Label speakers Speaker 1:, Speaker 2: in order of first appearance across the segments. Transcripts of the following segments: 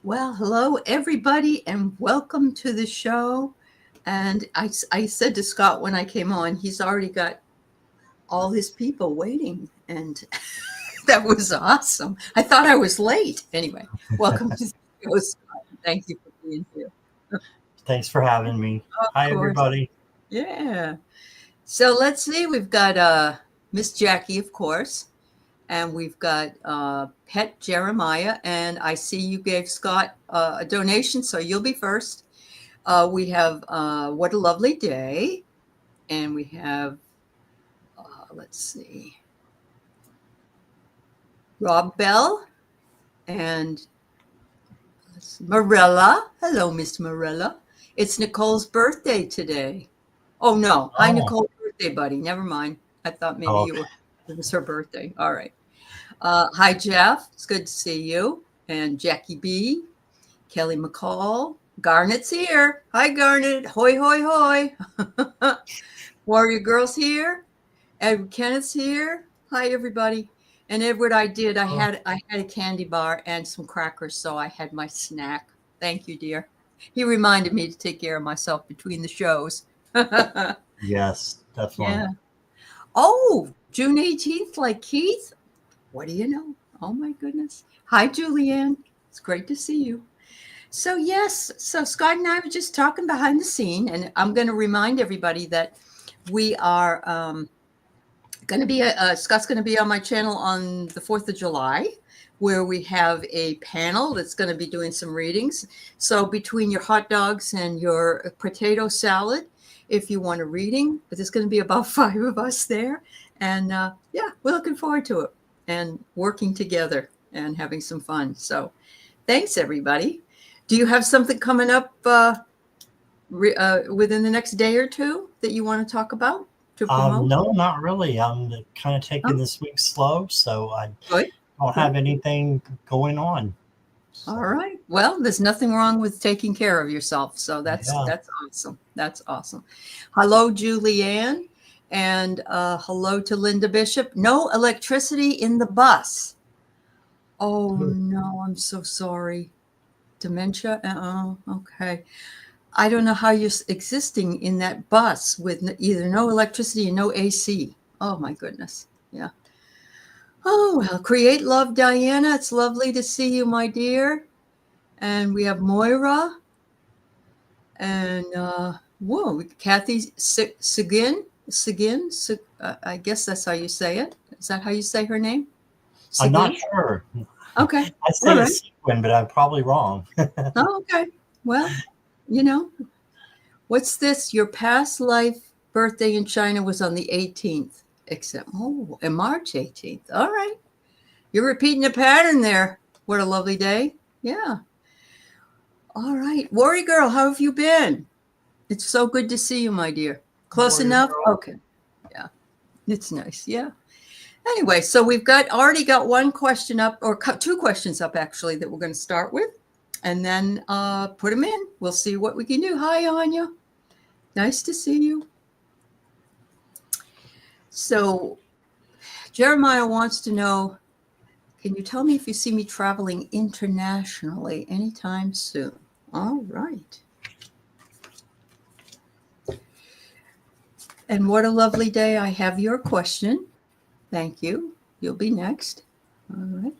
Speaker 1: Well, hello, everybody, and welcome to the show. And I said to Scott when I came on, he's already got all his people waiting. And that was awesome. I thought I was late. Anyway, welcome to the show, Scott. Thank you for being here.
Speaker 2: Thanks for having me.
Speaker 1: Of
Speaker 2: Hi,
Speaker 1: course.
Speaker 2: everybody.
Speaker 1: Yeah. So let's see. We've got Miss Jackie, of course. And we've got Pet Jeremiah. And I see you gave Scott a donation, so you'll be first. We have What a Lovely Day. And we have, let's see, Rob Bell and Marella. Hello, Miss Marella. It's Nicole's birthday today. Oh, no. Hi, Nicole's birthday, buddy. Never mind. I thought maybe it was her birthday. All right. Hi, Jeff. It's good to see you. And Jackie B, Kelly McCall. Garnet's here. Hi, Garnet. Hoy, hoy, hoy. Warrior Girl's here. Edward Kenneth's here. Hi, everybody. And Edward, I had a candy bar and some crackers, so I had my snack. Thank you, dear. He reminded me to take care of myself between the shows.
Speaker 2: Yes, definitely.
Speaker 1: Yeah. Oh, June 18th, like Keith. What do you know? Oh, my goodness. Hi, Julianne. It's great to see you. So, yes. So Scott and I were just talking behind the scene, and I'm going to remind everybody that we are going to be, Scott's going to be on my channel on the 4th of July, where we have a panel that's going to be doing some readings. So between your hot dogs and your potato salad, if you want a reading, but there's going to be about 5 of us there. And yeah, we're looking forward to it and working together and having some fun. So thanks, everybody. Do you have something coming up within the next day or two that you want to talk about?
Speaker 2: No, not really. I'm kind of taking this week slow, so I don't have anything going on.
Speaker 1: So. All right. Well, there's nothing wrong with taking care of yourself. So that's awesome. That's awesome. Hello, Julianne. And hello to Linda Bishop. No electricity in the bus. Oh, no, I'm so sorry. Dementia? Okay. I don't know how you're existing in that bus with either no electricity and no AC. Oh, my goodness. Yeah. Oh, well, create love, Diana. It's lovely to see you, my dear. And we have Moira. And, whoa, Kathy Seguin. I guess that's how you say it. Is that how you say her name?
Speaker 2: Seguin? I'm not sure.
Speaker 1: Okay.
Speaker 2: I say Seguin, but I'm probably wrong.
Speaker 1: Oh, okay. Well, you know, what's this? Your past life birthday in China was on the 18th, except, in March 18th. All right. You're repeating a pattern there. What a lovely day. Yeah. All right. Warrior Girl, how have you been? It's so good to see you, my dear. Close enough? Okay. Yeah. It's nice. Yeah. Anyway, so we've already got one question up, or 2 questions up, actually, that we're going to start with. And then put them in. We'll see what we can do. Hi, Anya. Nice to see you. So Jeremiah wants to know, can you tell me if you see me traveling internationally anytime soon? All right. And what a lovely day. I have your question. Thank you. You'll be next. All right.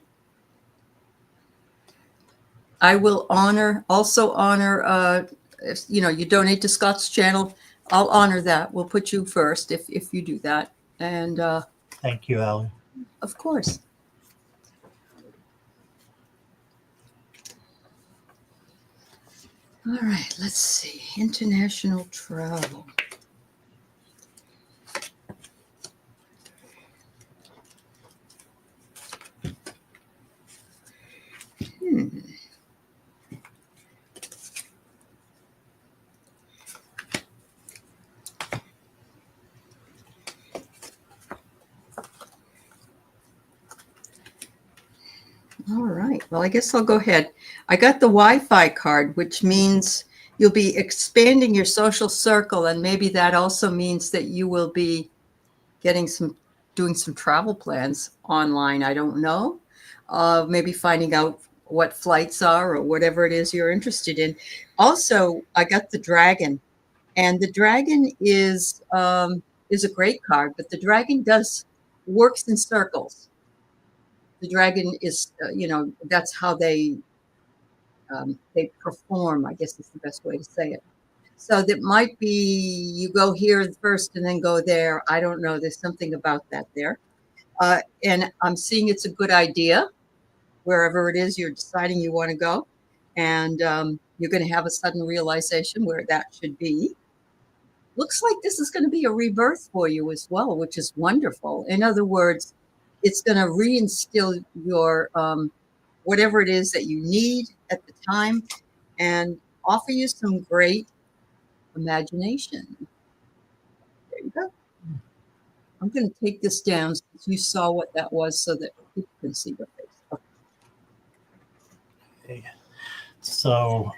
Speaker 1: I will also honor, if you donate to Scott's channel, I'll honor that. We'll put you first if you do that. And
Speaker 2: thank you, Aley.
Speaker 1: Of course. All right, let's see. International travel. All right. Well, I guess I'll go ahead. I got the Wi-Fi card, which means you'll be expanding your social circle. And maybe that also means that you will be doing some travel plans online. I don't know. Maybe finding out what flights are or whatever it is you're interested in. Also, I got the dragon, and the dragon is a great card, but the dragon works in circles. The dragon is, that's how they perform, I guess is the best way to say it. So that might be you go here first and then go there. I don't know. There's something about that there. And I'm seeing it's a good idea wherever it is you're deciding you want to go. And you're going to have a sudden realization where that should be. Looks like this is going to be a rebirth for you as well, which is wonderful. In other words, it's going to reinstill your whatever it is that you need at the time and offer you some great imagination. There you go. I'm going to take this down since you saw what that was so that people can see your face.
Speaker 2: Okay. So,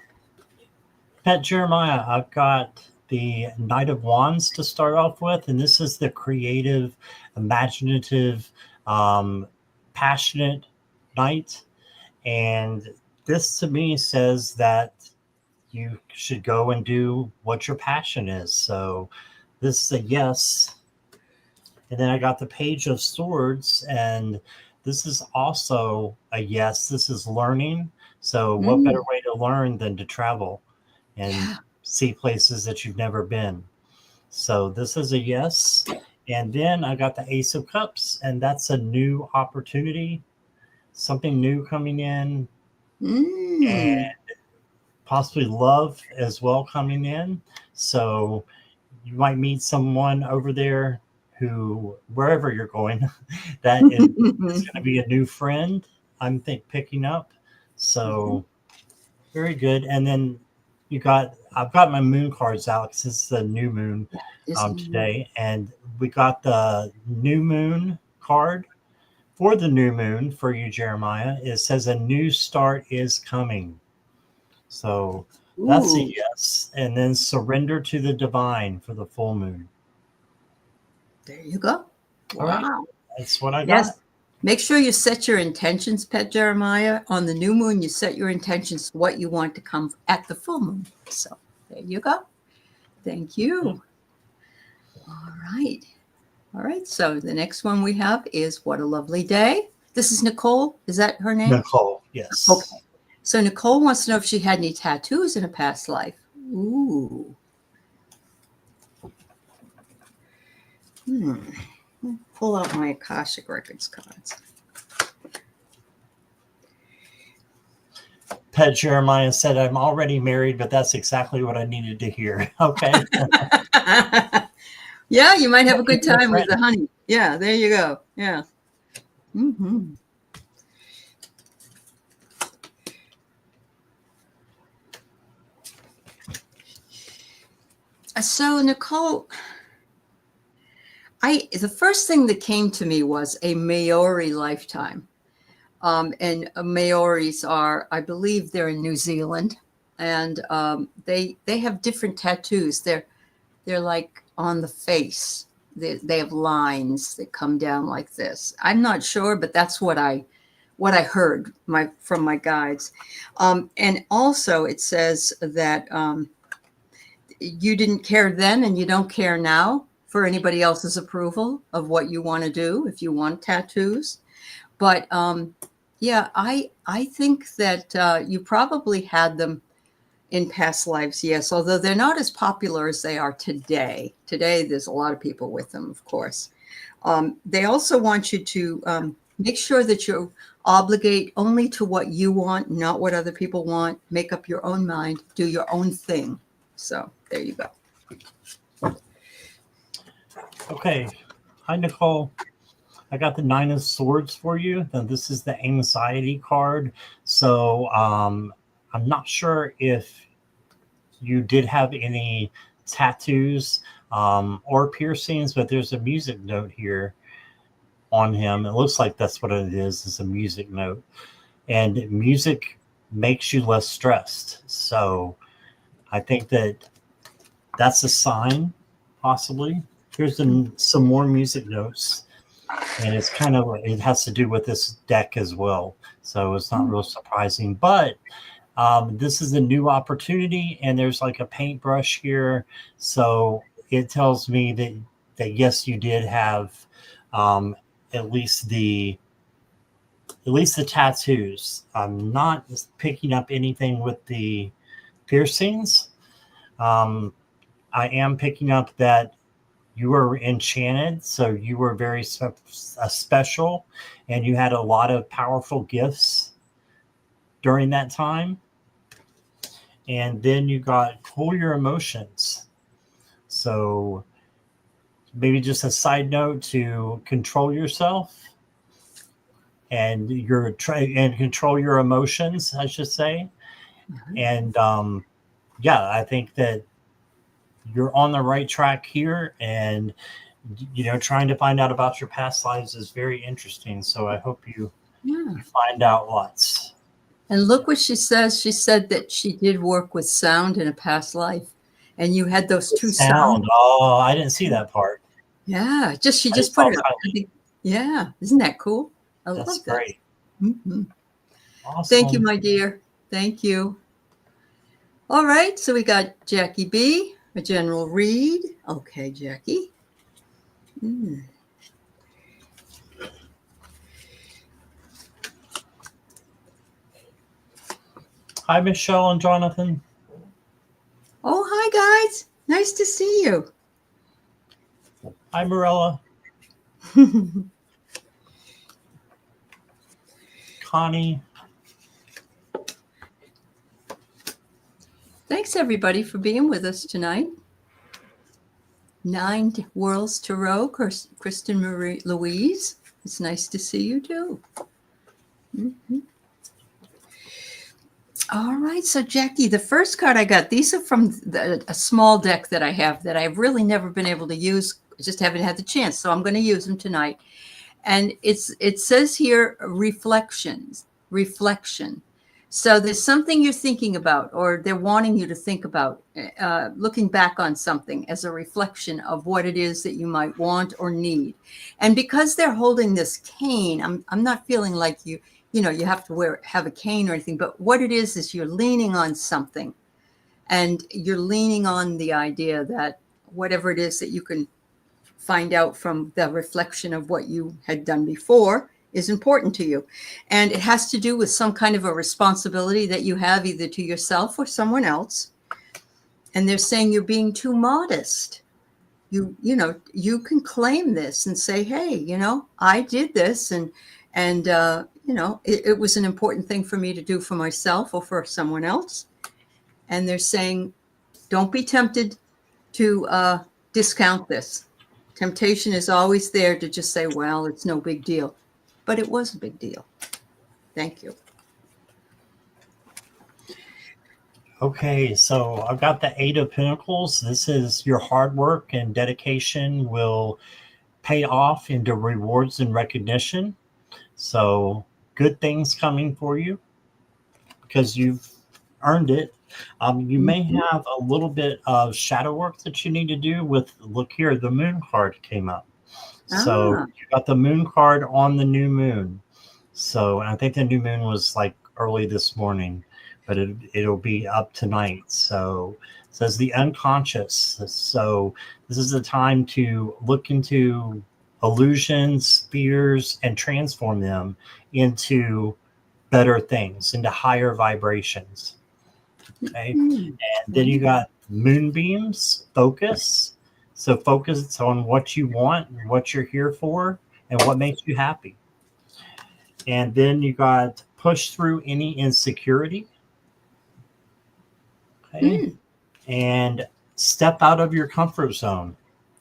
Speaker 2: Pet Jeremiah, I've got the Knight of Wands to start off with, and this is the creative, imaginative, passionate knight. And this to me says that you should go and do what your passion is. So this is a yes. And then I got the Page of Swords, and this is also a yes. This is learning. So what better way to learn than to travel and see places that you've never been? So this is a yes. And then I got the Ace of Cups, and that's a new opportunity, something new coming in, and possibly love as well coming in. So you might meet someone over there who, wherever you're going, that is going to be a new friend, I'm picking up. So very good. And then I've got my moon cards out because it's the new moon today. And we got the new moon card for the new moon for you, Jeremiah. It says a new start is coming. So that's a yes. And then surrender to the divine for the full moon.
Speaker 1: There you go.
Speaker 2: All right. That's what I got.
Speaker 1: Yes. Make sure you set your intentions, Pet Jeremiah. On the new moon, you set your intentions, what you want to come at the full moon. So there you go. Thank you. All right. All right. So the next one we have is What a Lovely Day. This is Nicole. Is that her name?
Speaker 2: Nicole, yes.
Speaker 1: Okay. So Nicole wants to know if she had any tattoos in a past life. Ooh. Pull out my Akashic Records cards.
Speaker 2: Pet Jeremiah said, I'm already married, but that's exactly what I needed to hear. Okay.
Speaker 1: Yeah, you might have a good time with the honey. Yeah, there you go. Yeah. So, Nicole, the first thing that came to me was a Maori lifetime. And Maoris are, I believe they're in New Zealand, and they have different tattoos. They're like on the face. They have lines that come down like this. I'm not sure, but that's what I heard from my guides. And also it says that you didn't care then and you don't care now for anybody else's approval of what you want to do if you want tattoos. But yeah, I think that you probably had them in past lives, yes, although they're not as popular as they are today. Today, there's a lot of people with them, of course. They also want you to make sure that you obligate only to what you want, not what other people want. Make up your own mind, do your own thing. So there you go.
Speaker 2: Okay. Hi, Nicole. I got the Nine of Swords for you. Now, this is the anxiety card. So I'm not sure if you did have any tattoos or piercings, but there's a music note here on him. It looks like that's what it is. It's a music note. And music makes you less stressed. So I think that's a sign, possibly. Here's some more music notes. And it's kind of, it has to do with this deck as well. So it's not real surprising, but this is a new opportunity, and there's like a paintbrush here. So it tells me that yes, you did have at least the tattoos. I'm not picking up anything with the piercings. I am picking up that you were enchanted, so you were very special, and you had a lot of powerful gifts during that time. And then you got cool your emotions. So maybe just a side note to control yourself and control your emotions, I should say. And yeah, I think that you're on the right track here, and trying to find out about your past lives is very interesting. So I hope you find out lots.
Speaker 1: And look what she says. She said that she did work with sound in a past life, and you had those two sounds.
Speaker 2: Oh, I didn't see that part.
Speaker 1: Yeah, she just put it up. Yeah, isn't that cool? I love that.
Speaker 2: That's great.
Speaker 1: Mm-hmm.
Speaker 2: Awesome.
Speaker 1: Thank you, my dear. Thank you. All right, so we got Jackie B, a general read. Okay, Jackie.
Speaker 2: Hi, Michelle and Jonathan.
Speaker 1: Oh, hi, guys. Nice to see you.
Speaker 2: Hi, Morella. Connie.
Speaker 1: Thanks, everybody, for being with us tonight. 9 Worlds Tarot, Kristen Marie Louise. It's nice to see you, too. Mm-hmm. All right, so Jackie, the first card I got, these are from a small deck that I have that I've really never been able to use. I just haven't had the chance, so I'm going to use them tonight. And it says here, reflection. So there's something you're thinking about, or they're wanting you to think about, looking back on something as a reflection of what it is that you might want or need. And because they're holding this cane, I'm not feeling like you have to have a cane or anything, but what it is you're leaning on something, and you're leaning on the idea that whatever it is that you can find out from the reflection of what you had done before is important to you. And it has to do with some kind of a responsibility that you have either to yourself or someone else. And they're saying you're being too modest. You can claim this and say, hey, I did this, and it was an important thing for me to do for myself or for someone else. And they're saying, don't be tempted to discount this. Temptation is always there to just say, well, it's no big deal. But it was a big deal. Thank you.
Speaker 2: Okay, so I've got the 8 of Pentacles. This is your hard work and dedication will pay off into rewards and recognition. So good things coming for you because you've earned it. You may have a little bit of shadow work that you need to do with, look here, the moon card came up. So you got the moon card on the new moon. So, and I think the new moon was like early this morning, but it'll be up tonight. So it says the unconscious. So this is the time to look into illusions, fears, and transform them into better things, into higher vibrations. Okay. And then you got moonbeams, focus. So focus on what you want and what you're here for and what makes you happy. And then you got push through any insecurity. Okay. And step out of your comfort zone.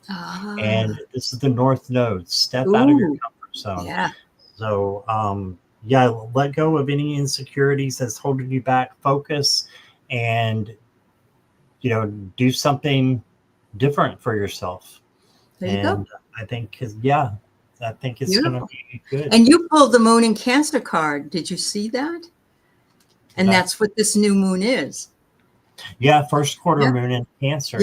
Speaker 2: And this is the North Node. Step out of your comfort zone.
Speaker 1: Yeah.
Speaker 2: So, let go of any insecurities that's holding you back. Focus and, do something different for yourself.
Speaker 1: There you go.
Speaker 2: I think it's going to be good.
Speaker 1: And you pulled the Moon in Cancer card. Did you see that? And that's what this new moon is.
Speaker 2: Yeah, first quarter moon in Cancer.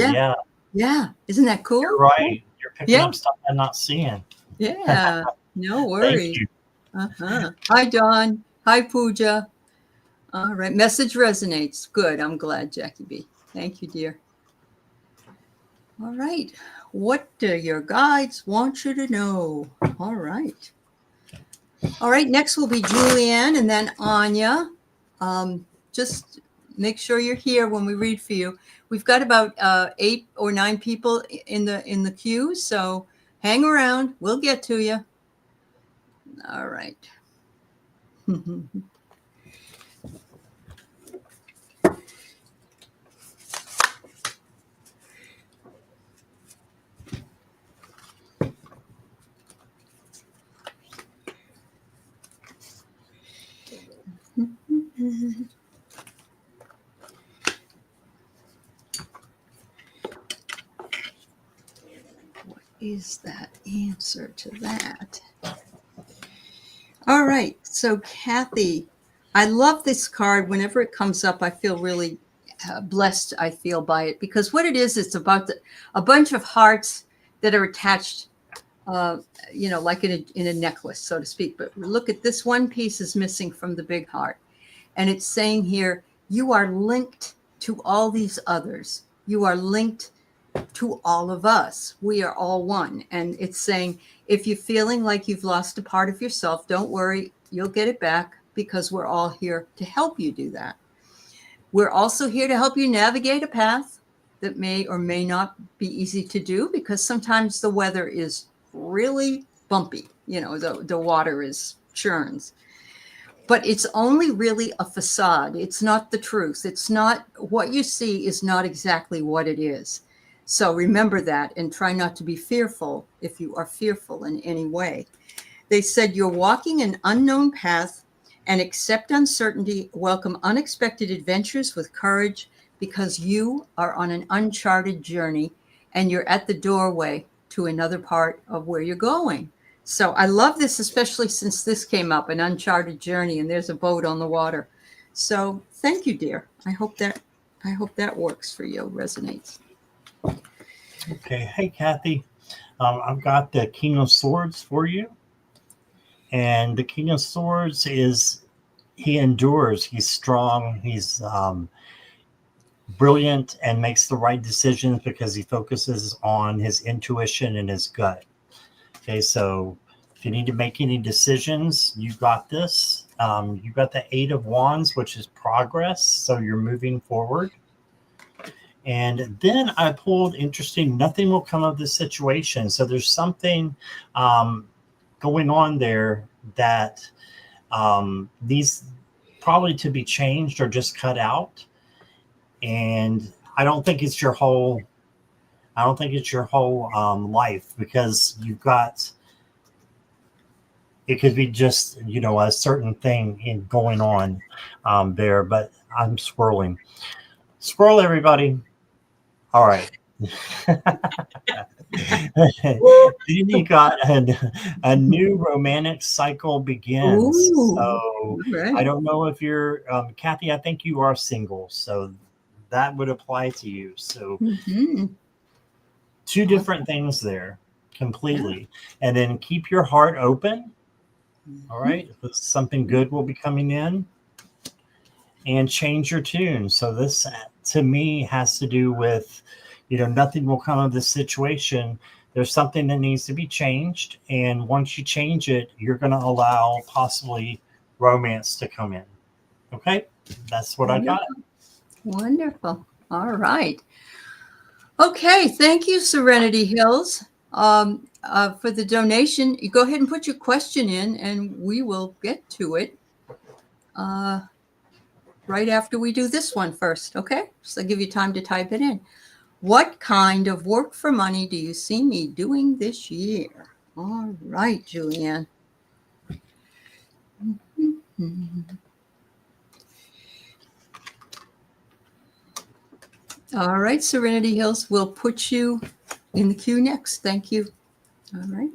Speaker 1: Yeah. Isn't that cool?
Speaker 2: You're right. You're picking up stuff I'm not seeing.
Speaker 1: Yeah. No
Speaker 2: Thank
Speaker 1: worries.
Speaker 2: you.
Speaker 1: Hi, Dawn. Hi, Pooja. All right. Message resonates. Good. I'm glad, Jackie B. Thank you, dear. All right. What do your guides want you to know? All right. All right. Next will be Julianne and then Anya. Just make sure you're here when we read for you. We've got about 8 or 9 people in the queue, so hang around. We'll get to you. All right. What is that answer to that? All right. So, Kathy, I love this card. Whenever it comes up, I feel really blessed. I feel by it because what it is, it's about a bunch of hearts that are attached, like in a necklace, so to speak. But look at this one piece is missing from the big heart. And it's saying here, you are linked to all these others. You are linked to all of us. We are all one. And it's saying, if you're feeling like you've lost a part of yourself, don't worry, you'll get it back because we're all here to help you do that. We're also here to help you navigate a path that may or may not be easy to do because sometimes the weather is really bumpy. The water is churns. But it's only really a facade. It's not the truth. It's not what you see is not exactly what it is. So remember that and try not to be fearful if you are fearful in any way. They said you're walking an unknown path and accept uncertainty, welcome unexpected adventures with courage because you are on an uncharted journey and you're at the doorway to another part of where you're going. So I love this, especially since this came up, an uncharted journey, and there's a boat on the water. So thank you, dear. I hope that works for you, resonates.
Speaker 2: Okay. Hey, Kathy. I've got the King of Swords for you. And the King of Swords is, he endures. He's strong. He's brilliant and makes the right decisions because he focuses on his intuition and his gut. Okay, so if you need to make any decisions, you got this. You got the 8 of Wands, which is progress. So you're moving forward. And then I pulled, interesting, nothing will come of this situation. So there's something going on there that needs probably to be changed or just cut out. And I don't think it's your whole life because you've got, it could be just, a certain thing going on there, but I'm swirling. Swirl, everybody. All right. Then you got a new romantic cycle begins.
Speaker 1: Ooh,
Speaker 2: so
Speaker 1: right.
Speaker 2: I don't know if you're, Kathy, I think you are single. So that would apply to you. So two different things there completely. Yeah. And then keep your heart open. All right. Something good will be coming in. And change your tune. So this, to me, has to do with, nothing will come of this situation. There's something that needs to be changed. And once you change it, you're going to allow possibly romance to come in. Okay. That's what
Speaker 1: Wonderful.
Speaker 2: I got.
Speaker 1: Wonderful. All right. Okay. Thank you, Serenity Hills, for the donation. You go ahead and put your question in and we will get to it right after we do this one first. Okay. So I'll give you time to type it in. What kind of work for money do you see me doing this year? All right, Julianne. All right, Serenity Hills, we'll put you in the queue next. Thank you. All right.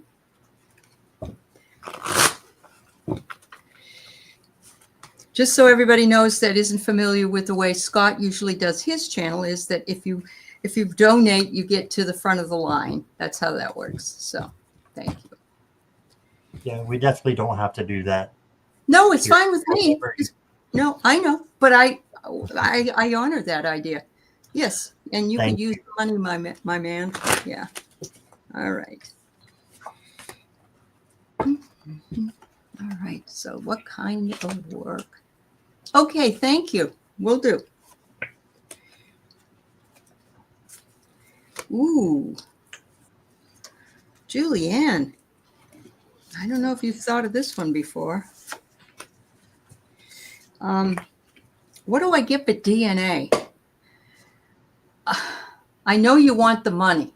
Speaker 1: Just so everybody knows that isn't familiar with the way Scott usually does his channel, is that if you donate, you get to the front of the line. That's how that works. So thank you.
Speaker 2: Yeah, we definitely don't have to do that.
Speaker 1: No, it's
Speaker 2: here.
Speaker 1: fine with me. No, I know, but I honor that idea. Yes, and you could use the money, my man. Yeah. All right. All right. So, what kind of work? Okay, thank you. Will do. Ooh, Julianne. I don't know if you've thought of this one before. What do I get but DNA? I know you want the money.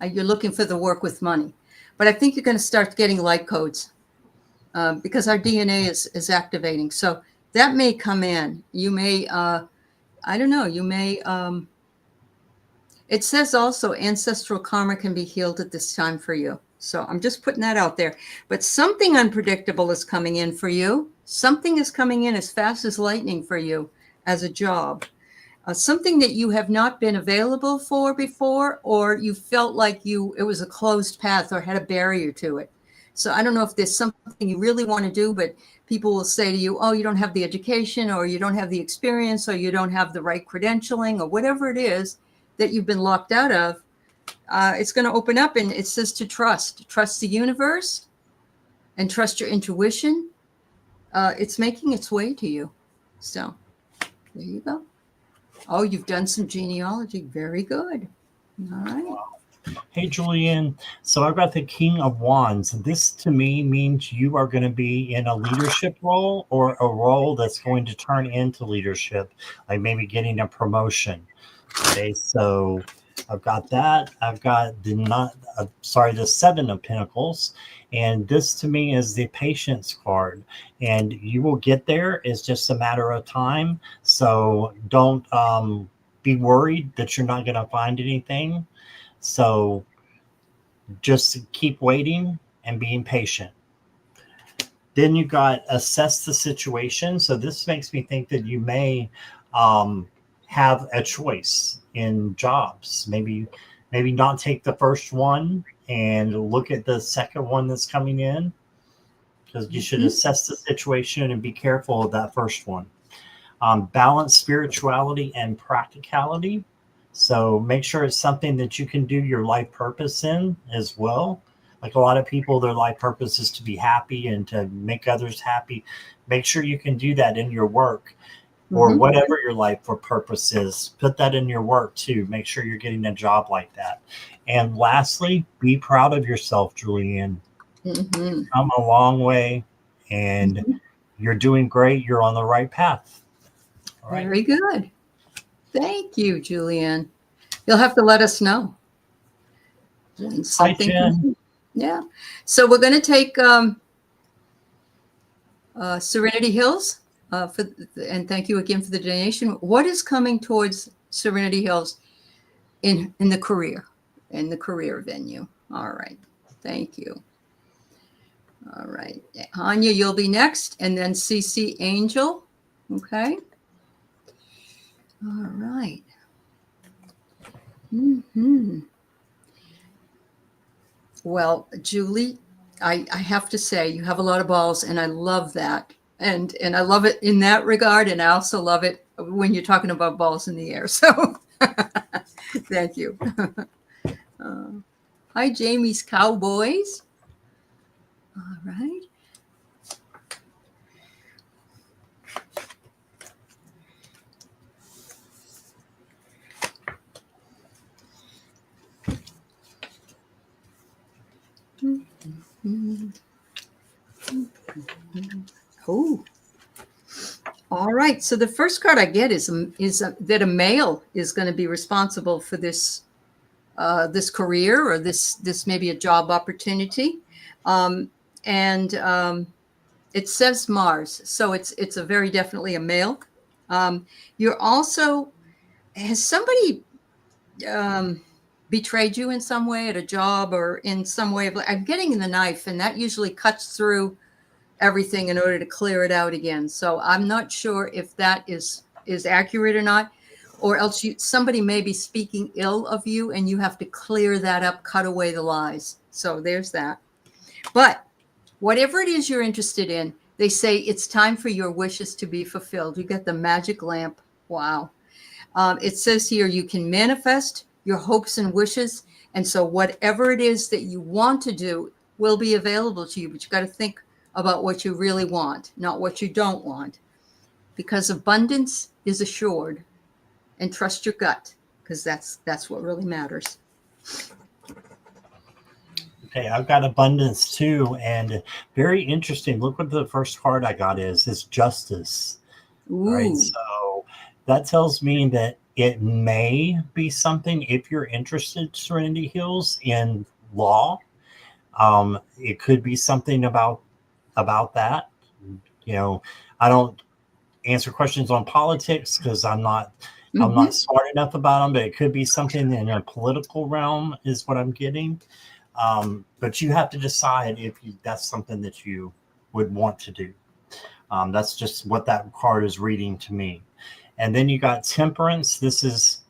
Speaker 1: You're looking for the work with money, but I think you're going to start getting light codes because our DNA is activating. So that may come in. You may, I don't know, you may, it says also ancestral karma can be healed at this time for you. So I'm just putting that out there. But something unpredictable is coming in for you. Something is coming in as fast as lightning for you as a job. Something that you have not been available for before, or you felt like it was a closed path or had a barrier to it. So I don't know if there's something you really want to do, but people will say to you, oh, you don't have the education, or you don't have the experience, or you don't have the right credentialing, or whatever it is that you've been locked out of. It's going to open up, and it says to trust the universe and trust your intuition. It's making its way to you. So there you go. Oh, you've done some genealogy. Very good. All right.
Speaker 2: Hey, Julian. So I've got the King of Wands. This to me means you are going to be in a leadership role, or a role that's going to turn into leadership, like maybe getting a promotion. Okay, so I've got that. I've got the Seven of Pentacles. And this to me is the Patience card. And you will get there. It's just a matter of time. So don't be worried that you're not going to find anything. So just keep waiting and being patient. Then you got assess the situation. So this makes me think that you may have a choice in jobs. Maybe not take the first one and look at the second one that's coming in, because you should assess the situation and be careful of that first one. Balance spirituality and practicality. So make sure it's something that you can do your life purpose in as well. Like a lot of people, their life purpose is to be happy and to make others happy. Make sure you can do that in your work, or whatever your life for purpose is. Put that in your work too. Make sure you're getting a job like that. And lastly, be proud of yourself, Julianne. Come a long way, and you're doing great. You're on the right path.
Speaker 1: All right. Very good. Thank you, Julianne. You'll have to let us know.
Speaker 2: Hi, Jen.
Speaker 1: Yeah. So we're going to take Serenity Hills. And thank you again for the donation. What is coming towards Serenity Hills in the career venue? All right. Thank you. All right. Anya, you'll be next, and then CC Angel. Okay. All right. Well, Julie, I have to say you have a lot of balls, and I love that. And I love it in that regard, and I also love it when you're talking about balls in the air. So thank you. Hi, Jamie's Cowboys. All right. Oh. All right. So the first card I get is that a male is going to be responsible for this this career, or this may be a job opportunity, and it says Mars, so it's a very definitely a male. You're also, has somebody betrayed you in some way at a job, or in some way of, I'm getting the knife, and that usually cuts through everything in order to clear it out again. So I'm not sure if that is accurate or not, or else somebody may be speaking ill of you, and you have to clear that up, cut away the lies. So there's that. But whatever it is you're interested in, they say it's time for your wishes to be fulfilled. You get the magic lamp. Wow. It says here you can manifest your hopes and wishes. And so whatever it is that you want to do will be available to you. But you got to think about what you really want, not what you don't want. Because abundance is assured. And trust your gut, because that's what really matters.
Speaker 2: Okay, I've got abundance too, and very interesting. Look what the first card I got is justice.
Speaker 1: Ooh.
Speaker 2: All right, so that tells me that it may be something, if you're interested, Serenity Hills, in law. It could be something about that. You know, I don't answer questions on politics because I'm not smart enough about them, but it could be something in a political realm is what I'm getting. But you have to decide if that's something that you would want to do. That's just what that card is reading to me. And then you got temperance. This is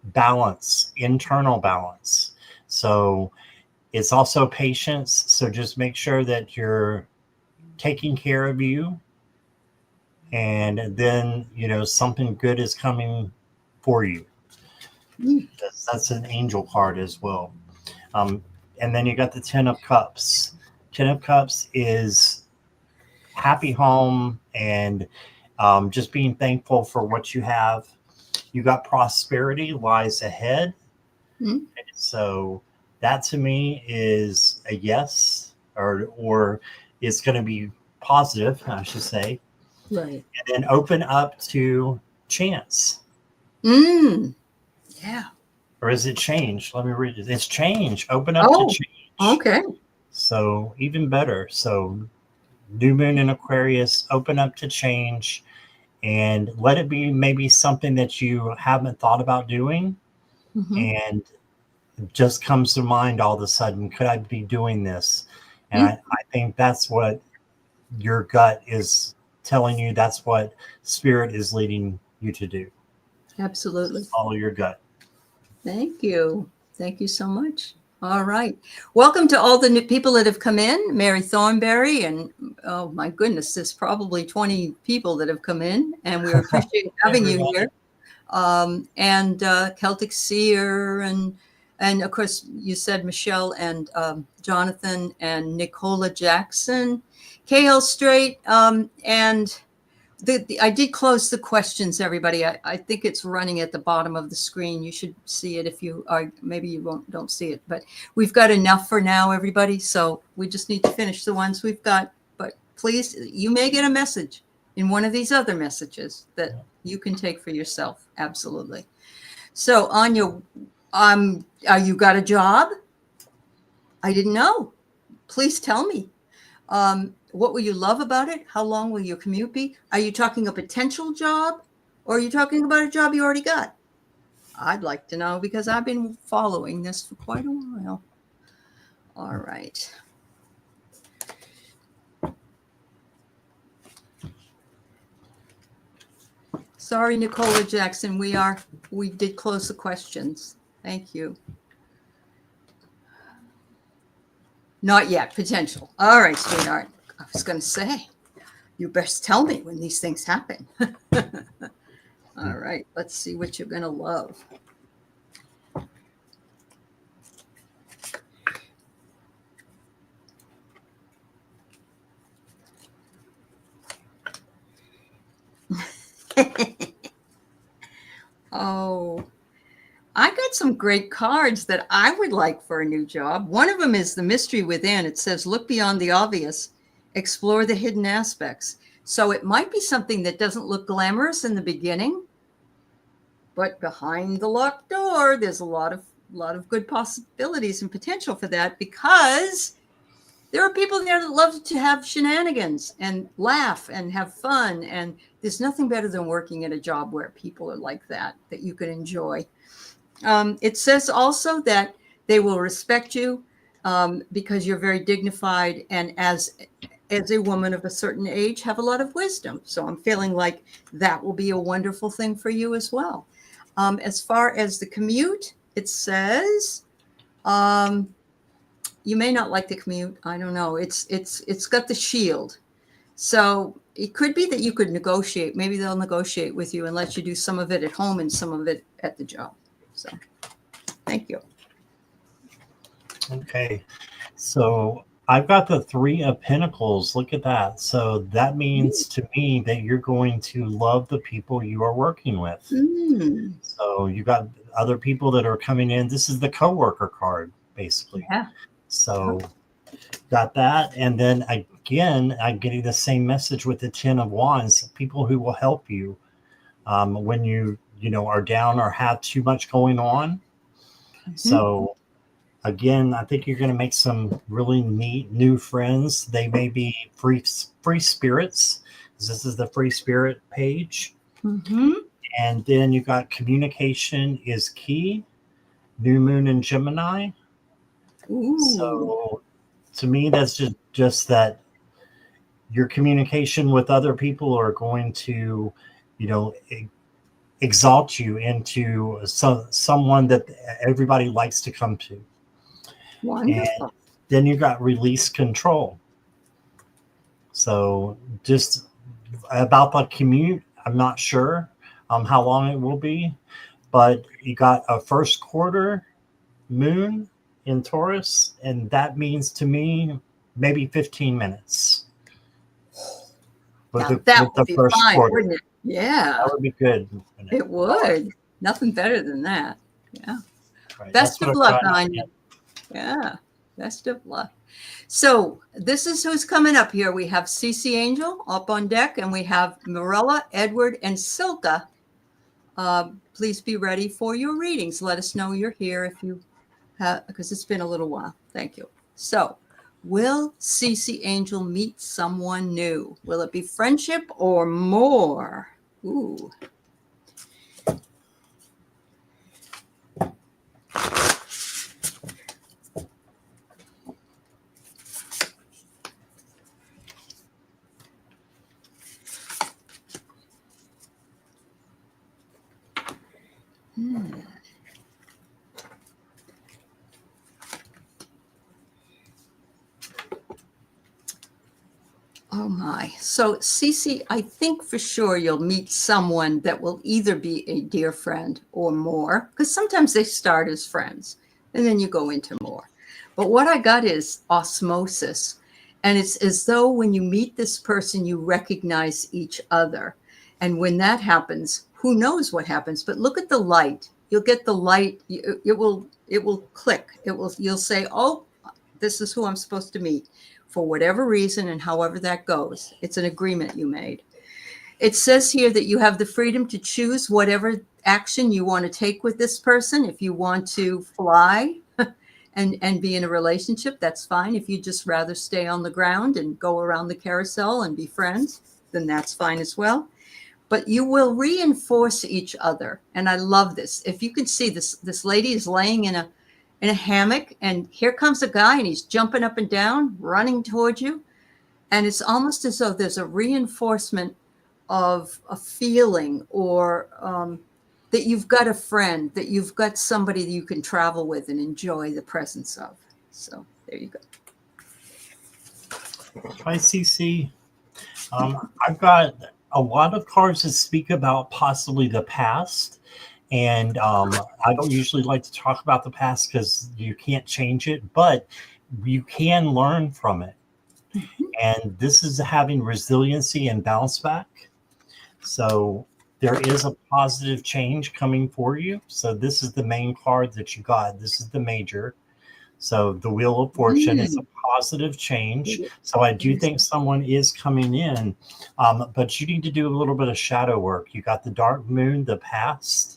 Speaker 2: balance, internal balance. So it's also patience. So just make sure that you're taking care of you. And then, something good is coming for you. That's an angel card as well. And then you got the 10 of Cups. 10 of Cups is happy home and just being thankful for what you have. You got prosperity lies ahead. Mm-hmm. So that to me is a yes, or it's going to be positive, I should say.
Speaker 1: Right.
Speaker 2: And then open up to chance.
Speaker 1: Yeah.
Speaker 2: Or is it change? Let me read it. It's change. Open up to change.
Speaker 1: Okay.
Speaker 2: So even better. So new moon in Aquarius, open up to change and let it be maybe something that you haven't thought about doing. Mm-hmm. And it just comes to mind all of a sudden, could I be doing this? And I think that's what your gut is telling you. That's what spirit is leading you to do.
Speaker 1: Absolutely.
Speaker 2: Follow your gut.
Speaker 1: Thank you. Thank you so much. All right. Welcome to all the new people that have come in. Mary Thornberry, and oh my goodness, there's probably 20 people that have come in, and we appreciate having you here. And Celtic Seer, and of course you said Michelle and Jonathan and Nicola Jackson, KL Straight, and I did close the questions, everybody. I think it's running at the bottom of the screen. You should see it if you are, maybe you don't see it, but we've got enough for now, everybody. So we just need to finish the ones we've got, but please, you may get a message in one of these other messages that you can take for yourself. Absolutely. So Anya, you got a job? I didn't know. Please tell me. What will you love about it? How long will your commute be? Are you talking a potential job, or are you talking about a job you already got? I'd like to know, because I've been following this for quite a while. All right. Sorry, Nicola Jackson. We did close the questions. Thank you. Not yet. Potential. All right, sweetheart. I was going to say, you best tell me when these things happen. All right. Let's see what you're going to love. Oh, I got some great cards that I would like for a new job. One of them is the mystery within. It says, look beyond the obvious, explore the hidden aspects. So it might be something that doesn't look glamorous in the beginning, but behind the locked door, there's a lot of good possibilities and potential for that, because there are people there that love to have shenanigans and laugh and have fun. And there's nothing better than working at a job where people are like that you can enjoy. It says also that they will respect you because you're very dignified, and as a woman of a certain age, have a lot of wisdom. So I'm feeling like that will be a wonderful thing for you as well. As far as the commute, it says you may not like the commute. I don't know. It's got the shield. So it could be that you could negotiate. Maybe they'll negotiate with you and let you do some of it at home and some of it at the job. So thank you.
Speaker 2: Okay. So I've got the 3 of Pentacles. Look at that. So that means to me that you're going to love the people you are working with. So you got other people that are coming in. This is the coworker card, basically.
Speaker 1: Yeah.
Speaker 2: So got that. And then again, I'm getting the same message with the 10 of Wands, people who will help you when you are down or have too much going on. So again, I think you're going to make some really neat new friends. They may be free spirits. This is the free spirit page. And then you got communication is key. New moon in Gemini. So to me, that's just that your communication with other people are going to, exalt you into someone that everybody likes to come to.
Speaker 1: Wonderful.
Speaker 2: And then you got release control. So just about the commute, I'm not sure how long it will be, but you got a first quarter moon in Taurus, and that means to me maybe 15 minutes.
Speaker 1: That would be fine, wouldn't it? Yeah.
Speaker 2: That would be good.
Speaker 1: It would. Nothing better than that. Yeah.
Speaker 2: Right.
Speaker 1: Best of luck, Anya. Yeah. Best of luck. So this is who's coming up here. We have CC Angel up on deck, and we have Mirella, Edward, and Silka. Please be ready for your readings. Let us know you're here if you have, because it's been a little while. Thank you. So will CC Angel meet someone new? Will it be friendship or more? Ooh. Oh my. So Cece, I think for sure you'll meet someone that will either be a dear friend or more, because sometimes they start as friends and then you go into more. But what I got is osmosis. And it's as though when you meet this person, you recognize each other. And when that happens, who knows what happens? But look at the light. You'll get the light. It will click. You'll say, oh, this is who I'm supposed to meet. For whatever reason and however that goes. It's an agreement you made. It says here that you have the freedom to choose whatever action you want to take with this person. If you want to fly and be in a relationship, that's fine. If you just rather stay on the ground and go around the carousel and be friends, then that's fine as well. But you will reinforce each other. And I love this. If you can see this lady is laying in a hammock, and here comes a guy and he's jumping up and down, running towards you. And it's almost as though there's a reinforcement of a feeling or that you've got a friend, that you've got somebody that you can travel with and enjoy the presence of. So there you go.
Speaker 2: Hi, CC. I've got a lot of cards that speak about possibly the past. And I don't usually like to talk about the past because you can't change it, but you can learn from it. And this is having resiliency and bounce back. So there is a positive change coming for you. So this is the main card that you got. This is the major. So the Wheel of Fortune is a positive change. So I do think someone is coming in, but you need to do a little bit of shadow work. You got the dark moon, the past.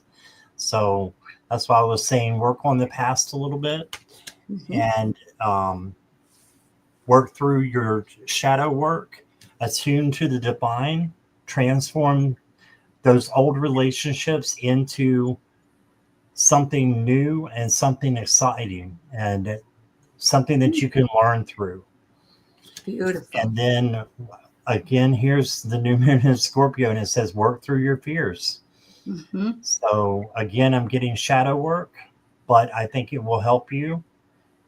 Speaker 2: So that's why I was saying work on the past a little bit and work through your shadow work, attune to the divine, transform those old relationships into something new and something exciting and something that you can learn through.
Speaker 1: Beautiful.
Speaker 2: And then again, here's the new moon in Scorpio, and it says work through your fears. So again, I'm getting shadow work, but I think it will help you.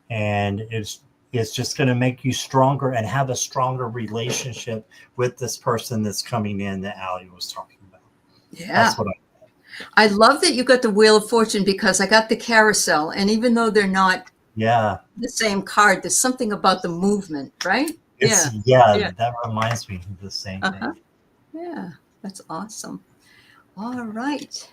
Speaker 2: And it's is just going to make you stronger and have a stronger relationship with this person that's coming in that Aley was talking about.
Speaker 1: Yeah.
Speaker 2: That's what
Speaker 1: I love that you got the Wheel of Fortune, because I got the Carousel. And even though they're not the same card, there's something about the movement, right?
Speaker 2: That reminds me of the same thing.
Speaker 1: Yeah, that's awesome. All right.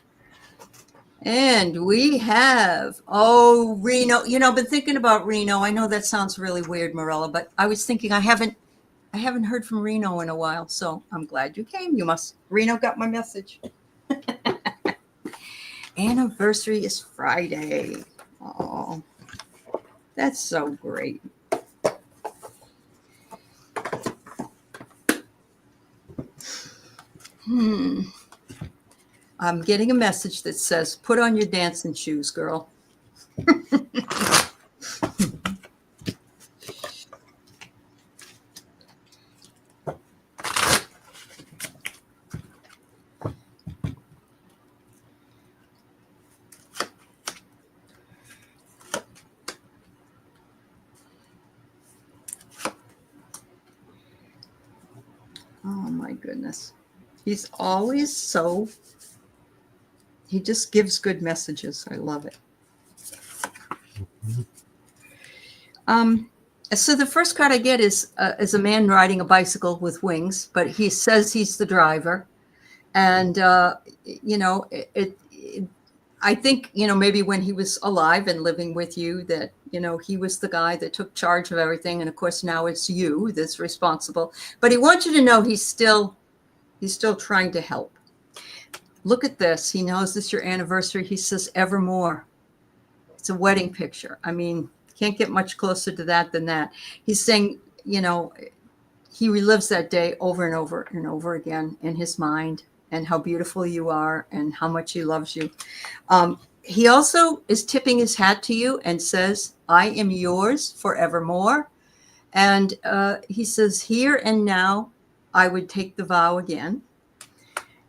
Speaker 1: And we have, Reno. I've been thinking about Reno. I know that sounds really weird, Morella, but I was thinking I haven't heard from Reno in a while, so I'm glad you came. Reno got my message. Anniversary is Friday. Oh, that's so great. I'm getting a message that says, put on your dancing shoes, girl. Oh my goodness. He's always he just gives good messages. I love it. So the first card I get is a man riding a bicycle with wings, but he says he's the driver. And, I think, maybe when he was alive and living with you, that, he was the guy that took charge of everything. And of course, now it's you that's responsible. But he wants you to know he's still trying to help. Look at this. He knows it's your anniversary. He says, evermore. It's a wedding picture. I mean, can't get much closer to that than that. He's saying, he relives that day over and over and over again in his mind, and how beautiful you are and how much he loves you. He also is tipping his hat to you and says, I am yours forevermore. And he says, here and now, I would take the vow again.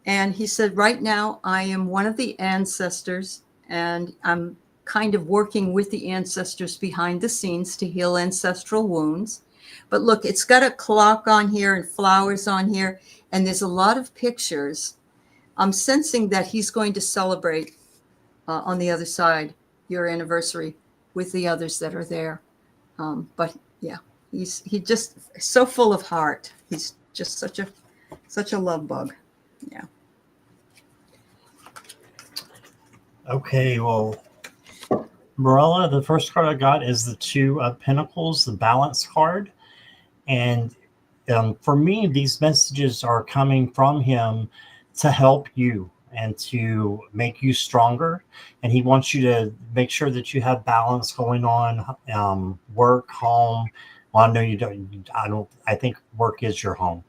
Speaker 1: And he said, right now, I am one of the ancestors, and I'm kind of working with the ancestors behind the scenes to heal ancestral wounds. But look, it's got a clock on here and flowers on here, and there's a lot of pictures. I'm sensing that he's going to celebrate on the other side your anniversary with the others that are there. But yeah, he just so full of heart. He's just such a love bug. Yeah.
Speaker 2: Okay, well, Morella, the first card I got is the Two of Pentacles, the Balance card. And for me, these messages are coming from him to help you and to make you stronger. And he wants you to make sure that you have balance going on, work, home. Well, I know you don't, I think work is your home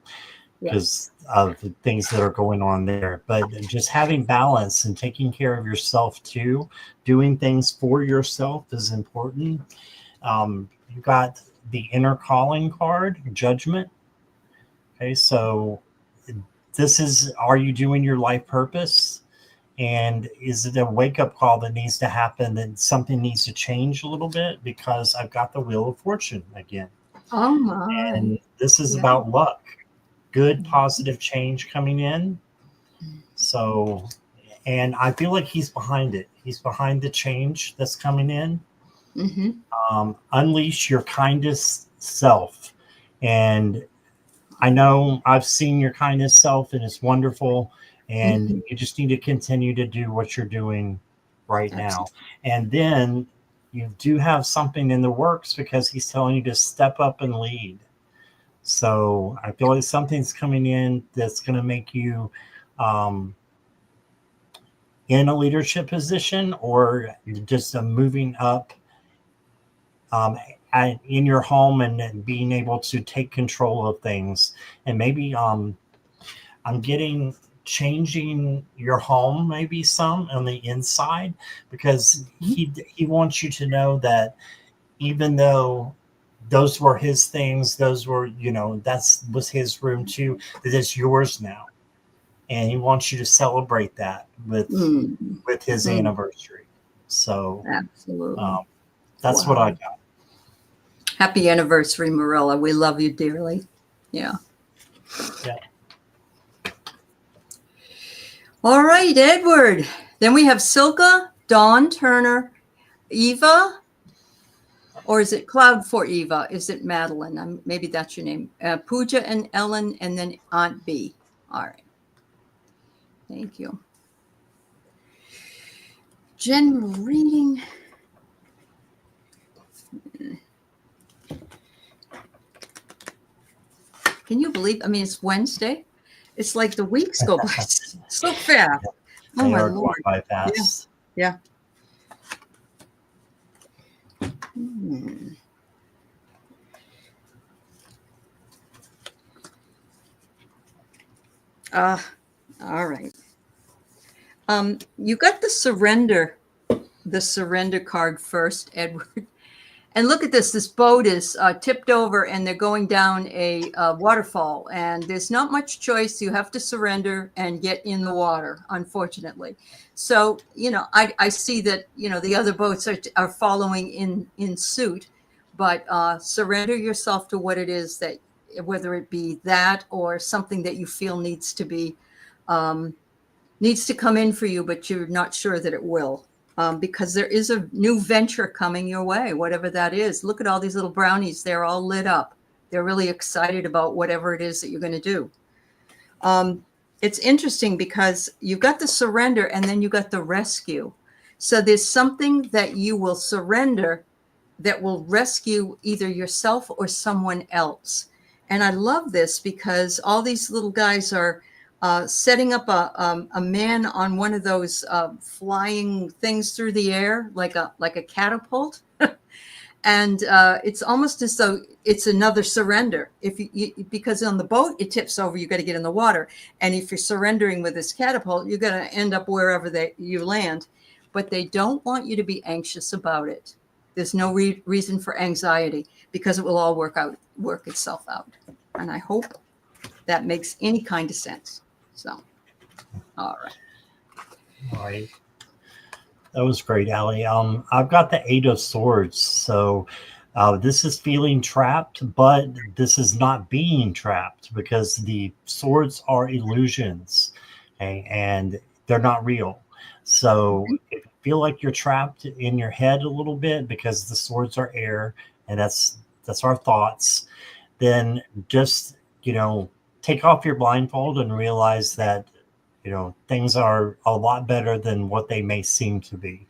Speaker 2: because of the things that are going on there. But just having balance and taking care of yourself too, doing things for yourself is important. You got the Inner Calling card, Judgment. Okay, so this is, are you doing your life purpose? And is it a wake-up call that needs to happen, that something needs to change a little bit? Because I've got the Wheel of Fortune again.
Speaker 1: Oh my.
Speaker 2: And this is about luck. Good, positive change coming in. So, and I feel like he's behind it. He's behind the change that's coming in. Unleash your kindest self. And I know I've seen your kindest self, and it's wonderful. And you just need to continue to do what you're doing right now. And then you do have something in the works, because he's telling you to step up and lead. So I feel like something's coming in that's going to make you in a leadership position, or just moving up in your home and being able to take control of things. And maybe I'm getting changing your home, maybe some on the inside, because he wants you to know that even though those were his things, those were, that was his room too, that it's yours now. And he wants you to celebrate that with his anniversary. So
Speaker 1: absolutely,
Speaker 2: that's what I got.
Speaker 1: Happy anniversary, Marilla. We love you dearly. Yeah.
Speaker 2: Yeah.
Speaker 1: All right, Edward. Then we have Silka, Dawn Turner, Eva, or is it Cloud for Eva? Is it Madeline? Maybe that's your name. Pooja and Ellen, and then Aunt B. All right. Thank you. General reading. Can you believe? I mean, it's Wednesday. It's like the weeks go by so fast. Oh,
Speaker 2: They
Speaker 1: my
Speaker 2: are
Speaker 1: Lord.
Speaker 2: going by fast.
Speaker 1: Yeah. All right. You got the surrender card first, Edward. And look at this. This boat is tipped over and they're going down a waterfall. And there's not much choice. You have to surrender and get in the water, unfortunately. So, I see that, the other boats are following in suit. But surrender yourself to what it is that, whether it be that or something that you feel needs to come in for you, but you're not sure that it will. Because there is a new venture coming your way, whatever that is. Look at all these little brownies. They're all lit up. They're really excited about whatever it is that you're going to do. It's interesting because you've got the surrender and then you got the rescue. So there's something that you will surrender that will rescue either yourself or someone else. And I love this because all these little guys are setting up a man on one of those flying things through the air, like a catapult, and it's almost as though it's another surrender. Because on the boat it tips over, you got to get in the water, and if you're surrendering with this catapult, you're going to end up wherever you land. But they don't want you to be anxious about it. There's no reason for anxiety because it will all work itself out. And I hope that makes any kind of sense. So, all right.
Speaker 2: All right. That was great, Aley. I've got the 8 of Swords. So this is feeling trapped, but this is not being trapped because the swords are illusions, okay? And they're not real. So if you feel like you're trapped in your head a little bit because the swords are air and that's our thoughts, then just, take off your blindfold and realize that, things are a lot better than what they may seem to be.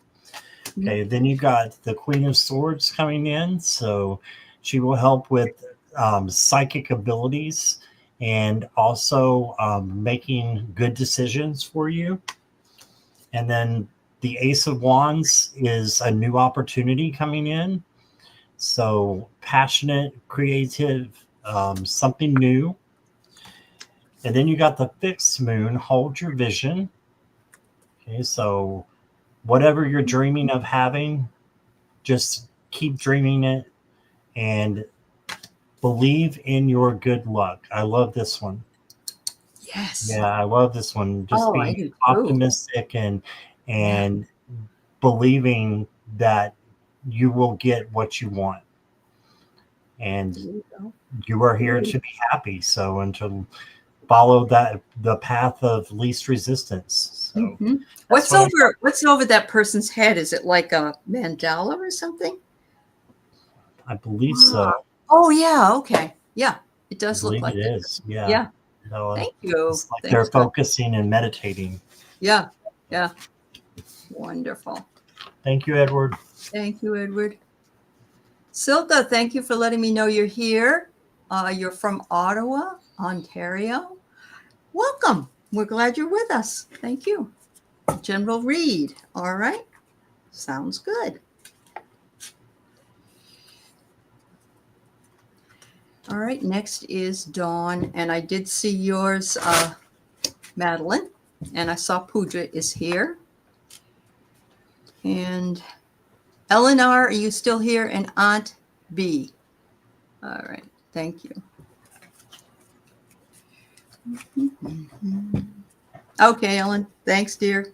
Speaker 2: Okay, then you got the Queen of Swords coming in. So she will help with psychic abilities and also making good decisions for you. And then the Ace of Wands is a new opportunity coming in. So passionate, creative, something new. And then you got the fixed moon, hold your vision. Okay, so whatever you're dreaming of having, just keep dreaming it and believe in your good luck. I love this one.
Speaker 1: Yes.
Speaker 2: Yeah, I love this one. Just being optimistic and believing that you will get what you want. And you are here to be happy. So, and to follow the path of least resistance. So
Speaker 1: what's over that person's head? Is it like a mandala or something?
Speaker 2: I believe so.
Speaker 1: Oh yeah, okay. Yeah, it does look like
Speaker 2: it is. Yeah.
Speaker 1: Yeah.
Speaker 2: So,
Speaker 1: thank you.
Speaker 2: It's like they're focusing and meditating.
Speaker 1: Yeah. Wonderful.
Speaker 2: Thank you, Edward.
Speaker 1: Thank you, Edward. Silka, thank you for letting me know you're here. You're from Ottawa, Ontario. Welcome. We're glad you're with us. Thank you. General read. All right. Sounds good. All right. Next is Dawn. And I did see yours, Madeline. And I saw Pooja is here. And Eleanor, are you still here? And Aunt B. All right. Thank you. Okay, Ellen. Thanks, dear.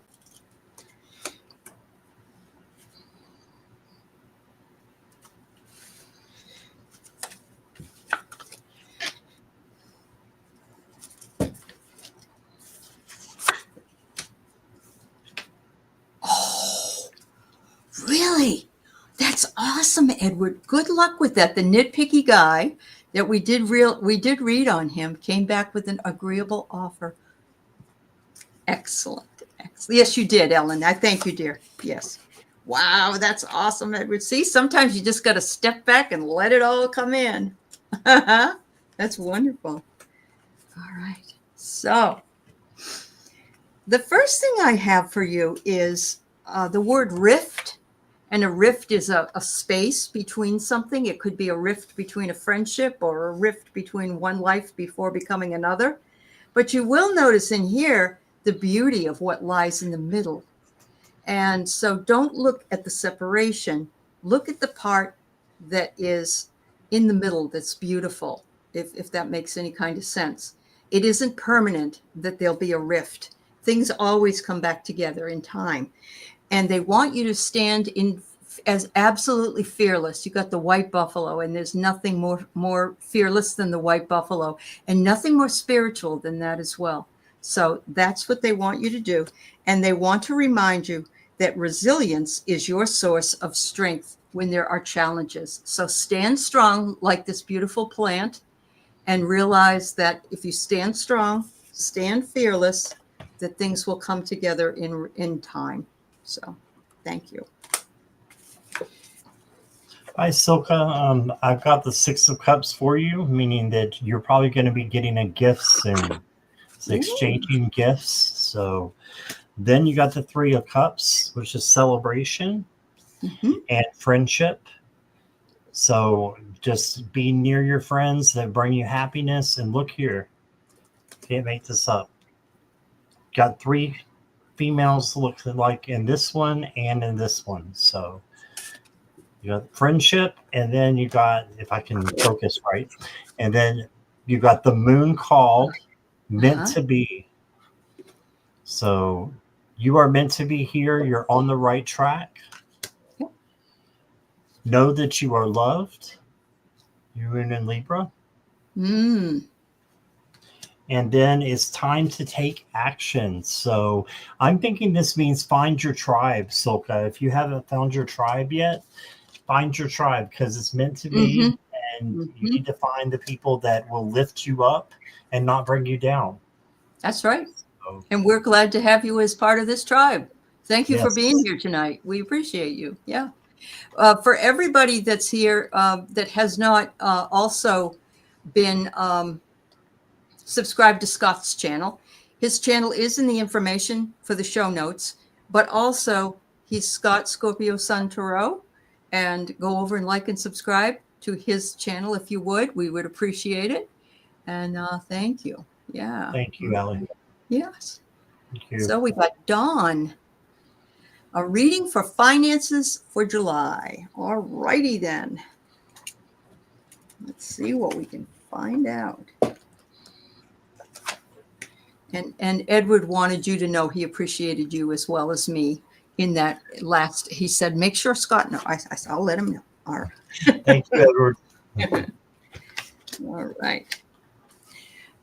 Speaker 1: awesome, Edward. Good luck with that. The nitpicky guy that we did read on him came back with an agreeable offer. Excellent. Excellent. Yes, you did, Ellen. I thank you, dear. Yes. Wow, that's awesome, Edward. See, sometimes you just got to step back and let it all come in. That's wonderful. All right. So the first thing I have for you is the word rift. And a rift is a space between something. It could be a rift between a friendship or a rift between one life before becoming another. But you will notice in here the beauty of what lies in the middle. And so don't look at the separation. Look at the part that is in the middle that's beautiful, if that makes any kind of sense. It isn't permanent that there'll be a rift. Things always come back together in time. And they want you to stand in as absolutely fearless. You got the white buffalo, and there's nothing more fearless than the white buffalo, and nothing more spiritual than that as well. So that's what they want you to do. And they want to remind you that resilience is your source of strength when there are challenges. So stand strong like this beautiful plant, and realize that if you stand strong, stand fearless, that things will come together in time. So thank you.
Speaker 2: Hi, Silka. I've got the Six of Cups for you, meaning that you're probably going to be getting a gifts and exchanging gifts. So then you got the Three of Cups, which is celebration and friendship. So just be near your friends that bring you happiness. And look here, can't make this up. Got 3 females look like in this one and in this one. So you got friendship, and then you got, if I can focus right, and then you got the moon called meant to be. So you are meant to be here. You're on the right track. Know that you are loved. You're in Libra. And then it's time to take action. So I'm thinking this means find your tribe, Silka. If you haven't found your tribe yet, find your tribe, because it's meant to be. And you need to find the people that will lift you up and not bring you down.
Speaker 1: That's right. So, and we're glad to have you as part of this tribe. Thank you for being here tonight. We appreciate you. Yeah. For everybody that's here that has not also been subscribe to Scott's channel. His channel is in the information for the show notes, but also he's Scott Scorpio Sun Tarot, and go over and like and subscribe to his channel if you would. We would appreciate it. And thank you. Yeah.
Speaker 2: Thank you, Aley.
Speaker 1: Yes.
Speaker 2: Thank you.
Speaker 1: So we got Dawn. A reading for finances for July. All righty then. Let's see what we can find out. And Edward wanted you to know he appreciated you as well as me in that last. He said, make sure Scott knows. I said, I'll let him know. All right.
Speaker 2: Thank you, Edward.
Speaker 1: All right.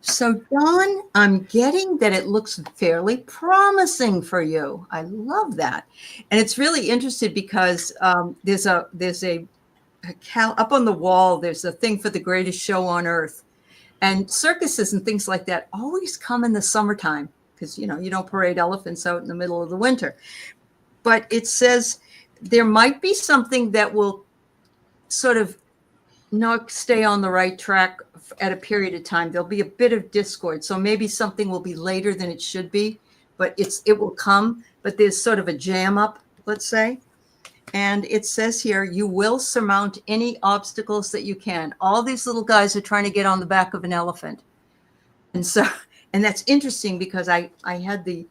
Speaker 1: So, Dawn, I'm getting that it looks fairly promising for you. I love that. And it's really interesting because there's a up on the wall, there's a thing for the greatest show on earth. And circuses and things like that always come in the summertime because, you know, you don't parade elephants out in the middle of the winter. But it says there might be something that will sort of not stay on the right track at a period of time. There'll be a bit of discord. So maybe something will be later than it should be, but it will come. But there's sort of a jam up, let's say. And it says here, you will surmount any obstacles that you can. All these little guys are trying to get on the back of an elephant. And so, and that's interesting because I had the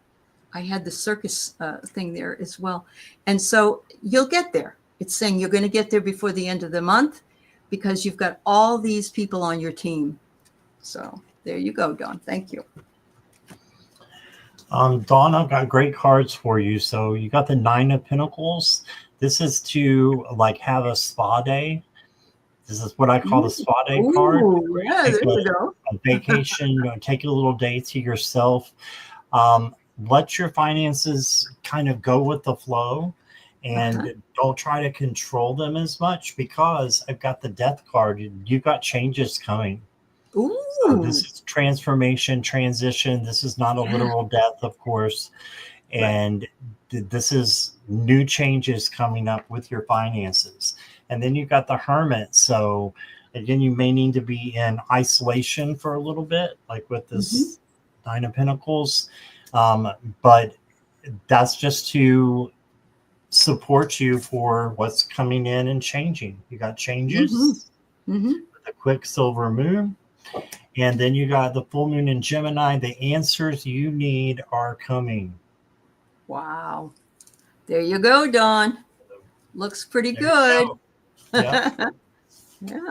Speaker 1: circus thing there as well. And so you'll get there. It's saying you're going to get there before the end of the month because you've got all these people on your team. So there you go, Dawn. Thank you.
Speaker 2: Dawn, I've got great cards for you. So you got the 9 of Pentacles. This is to like have a spa day. This is what I call the spa day card.
Speaker 1: Yeah, there you go.
Speaker 2: A vacation, take a little day to yourself. Let your finances kind of go with the flow and don't try to control them as much, because I've got the death card. You've got changes coming.
Speaker 1: Ooh.
Speaker 2: So this is transformation, transition. This is not a literal death, of course. And this is new changes coming up with your finances. And then you've got the Hermit. So again, you may need to be in isolation for a little bit, like with this Nine of Pentacles. But that's just to support you for what's coming in and changing. You got changes with the Quicksilver moon. And then you got the full moon in Gemini. The answers you need are coming.
Speaker 1: Wow. There you go, Dawn. Looks pretty good.
Speaker 2: Yeah.
Speaker 1: Yeah.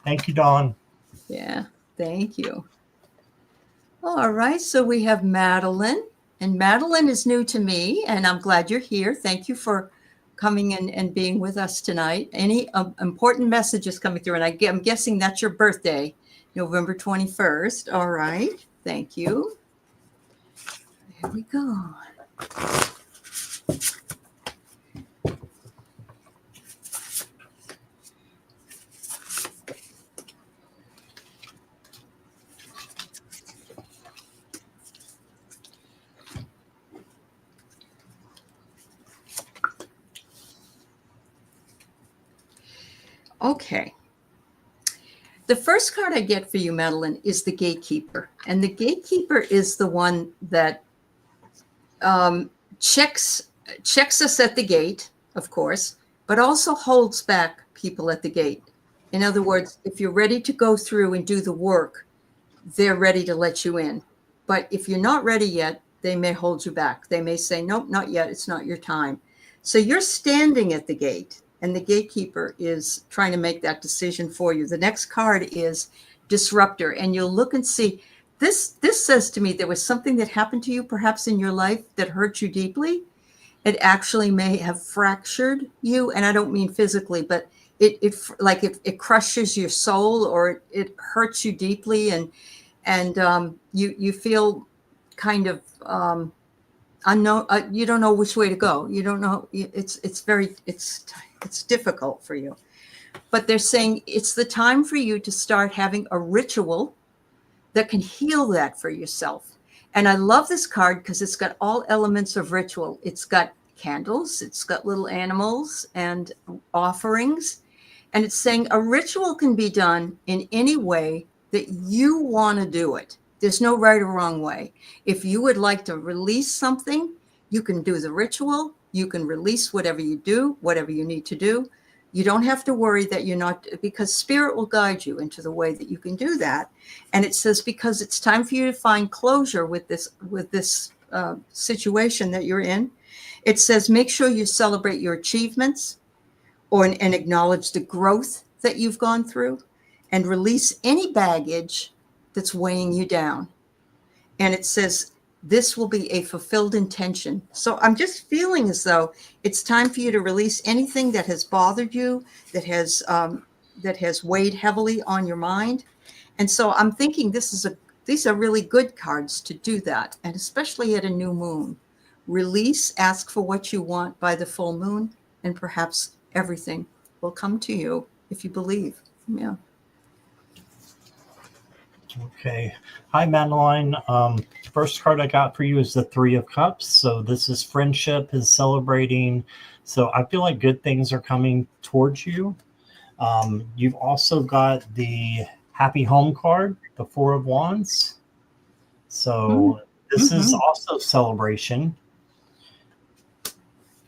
Speaker 2: Thank you, Dawn.
Speaker 1: Yeah. Thank you. All right. So we have Madeline. And Madeline is new to me, and I'm glad you're here. Thank you for coming in and being with us tonight. Any important messages coming through? And I'm guessing that's your birthday, November 21st. All right. Thank you. Here we go. Okay. The first card I get for you, Meline, is the Gatekeeper. And the Gatekeeper is the one that checks us at the gate, of course, but also holds back people at the gate. In other words, if you're ready to go through and do the work, they're ready to let you in. But if you're not ready yet, they may hold you back. They may say, nope, not yet. It's not your time. So you're standing at the gate, and the Gatekeeper is trying to make that decision for you. The next card is Disruptor, and you'll look and see. This says to me there was something that happened to you perhaps in your life that hurt you deeply. It actually may have fractured you, and I don't mean physically, but it crushes your soul, or it hurts you deeply, and you feel kind of unknown. You don't know which way to go. You don't know. It's difficult for you. But they're saying it's the time for you to start having a ritual that can heal that for yourself. And I love this card because it's got all elements of ritual. It's got candles, it's got little animals and offerings. And it's saying a ritual can be done in any way that you want to do it. There's no right or wrong way. If you would like to release something, you can do the ritual. You can release whatever you do, whatever you need to do. You don't have to worry that you're not, because Spirit will guide you into the way that you can do that. And it says, because it's time for you to find closure with this situation that you're in. It says, make sure you celebrate your achievements and acknowledge the growth that you've gone through, and release any baggage that's weighing you down. And it says, this will be a fulfilled intention. So I'm just feeling as though it's time for you to release anything that has bothered you, that has weighed heavily on your mind. And so I'm thinking these are really good cards to do that, and especially at a new moon. Release, ask for what you want by the full moon, and perhaps everything will come to you if you believe. Yeah.
Speaker 2: Okay. Hi, Meline. First card I got for you is the Three of Cups. So this is friendship, is celebrating. So I feel like good things are coming towards you. You've also got the Happy Home card, the Four of Wands. So this is also celebration.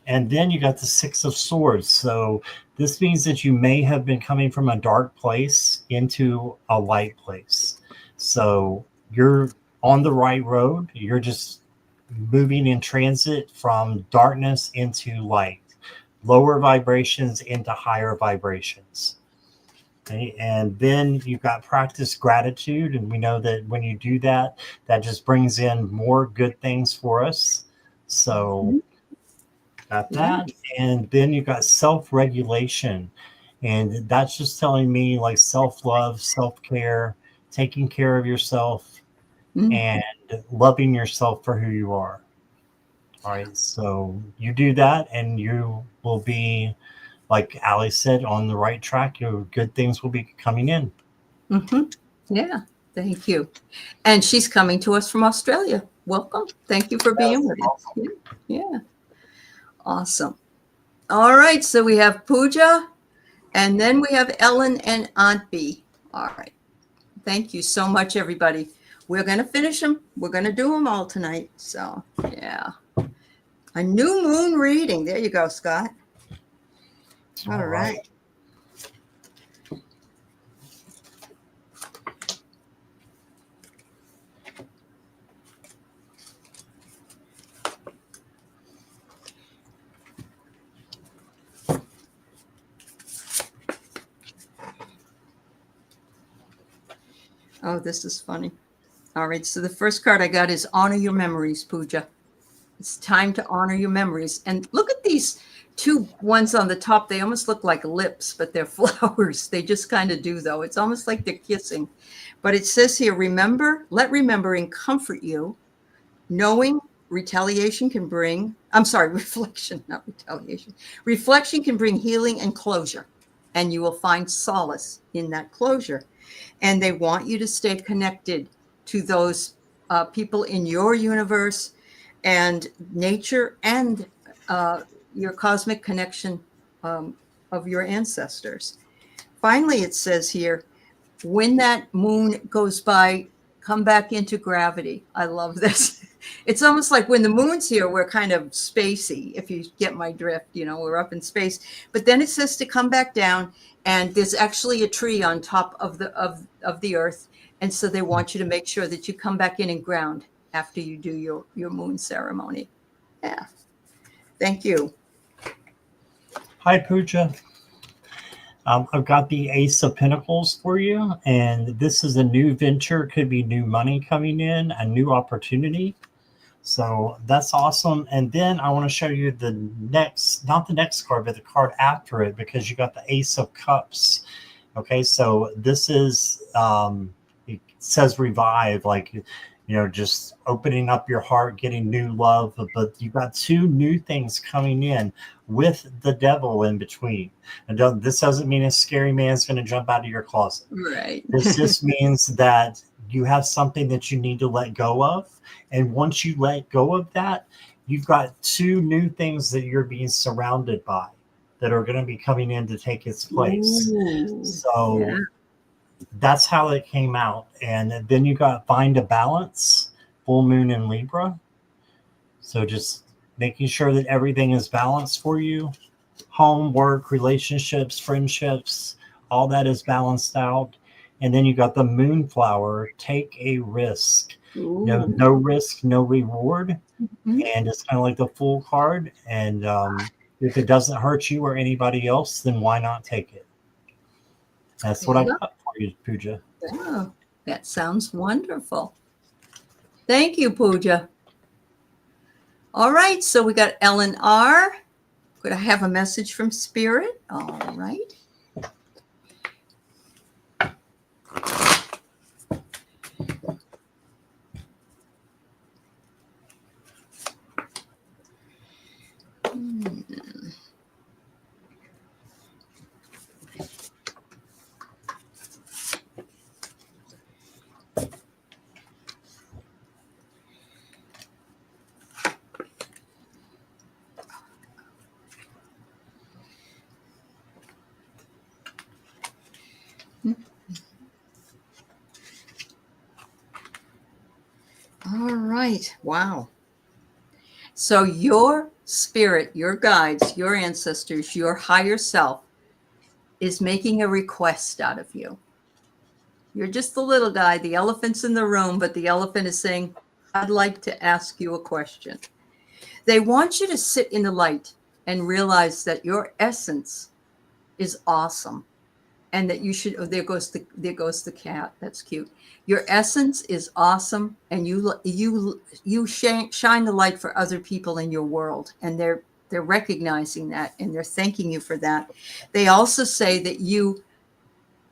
Speaker 2: And then you got the Six of Swords. So this means that you may have been coming from a dark place into a light place. So you're on the right road. You're just moving in transit from darkness into light, lower vibrations into higher vibrations. Okay? And then you've got practice gratitude. And we know that when you do that, that just brings in more good things for us. So got that. And then you've got self-regulation. And that's just telling me like self-love, self-care, taking care of yourself, and loving yourself for who you are. All right, so you do that and you will be, like Aley said, on the right track. Your good things will be coming in.
Speaker 1: Yeah, thank you. And she's coming to us from Australia. Welcome. Thank you for being with us. Yeah, awesome. All right, so we have Pooja, and then we have Ellen and Aunt B. All right. Thank you so much, everybody. We're going to finish them. We're going to do them all tonight. So, yeah. A new moon reading. There you go, Scott. All right. Oh, this is funny. All right. So the first card I got is Honor Your Memories, Pooja. It's time to honor your memories. And look at these two ones on the top. They almost look like lips, but they're flowers. They just kind of do, though. It's almost like they're kissing. But it says here, remember, let remembering comfort you, knowing retaliation can bring, reflection, not retaliation. Reflection can bring healing and closure, and you will find solace in that closure. And they want you to stay connected to those people in your universe and nature and your cosmic connection of your ancestors. Finally, it says here, when that moon goes by, come back into gravity. I love this. It's almost like when the moon's here, we're kind of spacey, if you get my drift, we're up in space. But then it says to come back down, and there's actually a tree on top of the earth. And so they want you to make sure that you come back in and ground after you do your moon ceremony. Yeah. Thank you.
Speaker 2: Hi, Pooja. I've got the Ace of Pentacles for you, and this is a new venture. Could be new money coming in, a new opportunity. So that's awesome. And then I want to show you the next, not the next card, but the card after it, because you got the Ace of Cups. Okay, so this is, it says revive, like, just opening up your heart, getting new love. But you've got two new things coming in with the devil in between. And this doesn't mean a scary man's going to jump out of your closet.
Speaker 1: Right.
Speaker 2: This just means that you have something that you need to let go of. And once you let go of that, you've got two new things that you're being surrounded by that are going to be coming in to take its place.
Speaker 1: Ooh,
Speaker 2: so
Speaker 1: yeah.
Speaker 2: That's how it came out. And then you got find a balance, full moon in Libra. So just making sure that everything is balanced for you. Home, work, relationships, friendships, all that is balanced out. And then you got the moonflower, take a risk. No risk, no reward.
Speaker 1: Mm-hmm.
Speaker 2: And it's kind of like the Fool card. And if it doesn't hurt you or anybody else, then why not take it? That's what I got for you, Pooja.
Speaker 1: Oh, that sounds wonderful. Thank you, Pooja. All right, so we got Ellen R. Could I have a message from Spirit? All right. All right. Wow. So your spirit, your guides, your ancestors, your higher self is making a request out of you. You're just the little guy. The elephant's in the room, but the elephant is saying, I'd like to ask you a question. They want you to sit in the light and realize that your essence is awesome. And that you should, there goes the cat. That's cute. Your essence is awesome, and you shine the light for other people in your world, and they're recognizing that, and they're thanking you for that. They also say that you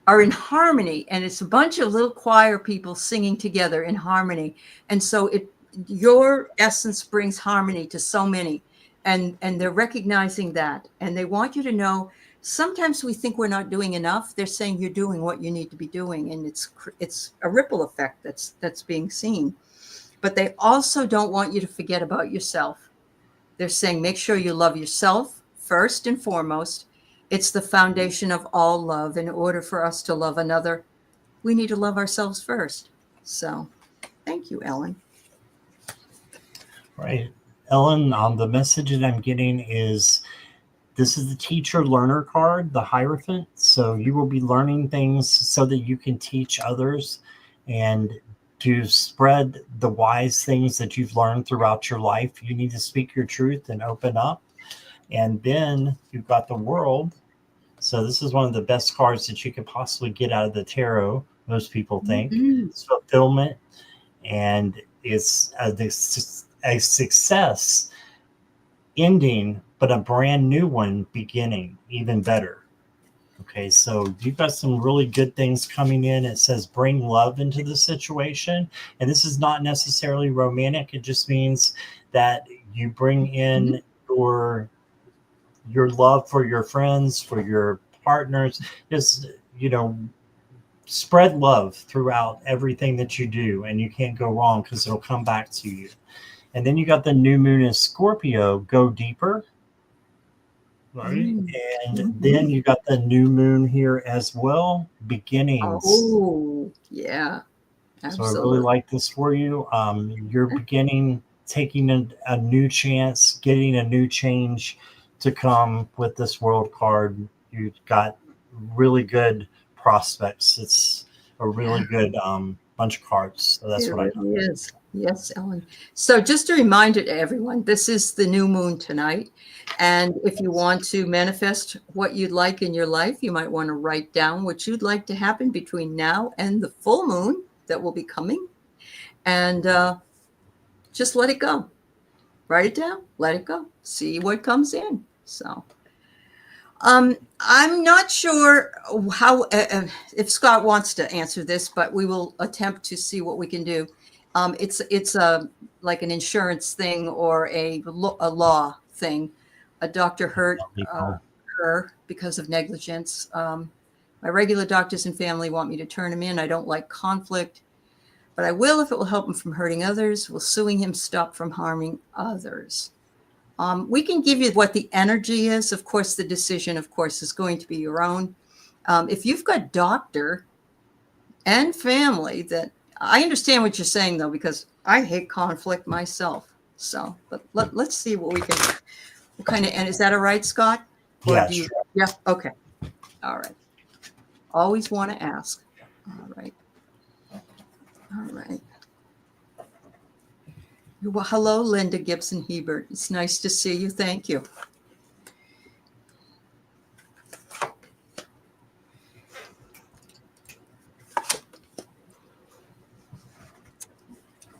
Speaker 1: are in harmony, and it's a bunch of little choir people singing together in harmony, and so your essence brings harmony to so many, and they're recognizing that, and they want you to know. Sometimes we think we're not doing enough. They're saying you're doing what you need to be doing, and it's a ripple effect that's being seen. But they also don't want you to forget about yourself. They're saying make sure you love yourself first and foremost. It's the foundation of all love. In order for us to love another, we need to love ourselves first. So thank you, Ellen.
Speaker 2: Right. Ellen, the message that I'm getting is this is the teacher learner card, the Hierophant. So you will be learning things so that you can teach others and to spread the wise things that you've learned throughout your life. You need to speak your truth and open up. And then you've got the World. So this is one of the best cards that you could possibly get out of the tarot, most people think. It's fulfillment, and it's a success ending, but a brand new one beginning, even better. Okay, so you've got some really good things coming in. It says bring love into the situation. And this is not necessarily romantic. It just means that you bring in your love for your friends, for your partners. Just, spread love throughout everything that you do, and you can't go wrong because it'll come back to you. And then you got the new moon in Scorpio, go deeper. Right. And then you got the new moon here as well, beginnings.
Speaker 1: Oh, yeah. Absolutely.
Speaker 2: So I really like this for you. You're beginning, taking a new chance, getting a new change to come with this World card. You've got really good prospects. It's a really good bunch of cards. So that's what I got.
Speaker 1: It is. Yes, Ellen. So just a reminder to everyone, this is the new moon tonight. And if you want to manifest what you'd like in your life, you might want to write down what you'd like to happen between now and the full moon that will be coming. And just let it go. Write it down, let it go, see what comes in. So I'm not sure how, if Scott wants to answer this, but we will attempt to see what we can do. It's like an insurance thing or a law thing. A doctor hurt her because of negligence. My regular doctors and family want me to turn him in. I don't like conflict, but I will if it will help him from hurting others. Will suing him stop from harming others? We can give you what the energy is. Of course, the decision, of course, is going to be your own. If you've got doctor and family that, I understand what you're saying, though, because I hate conflict myself. So, but let's see what we can, what kind of, and is that all right, Scott?
Speaker 2: Yeah,
Speaker 1: sure.
Speaker 2: sure.
Speaker 1: Yeah, okay. All right. Always want to ask. All right. All right. Well, hello, Linda Gibson Hebert. It's nice to see you. Thank you.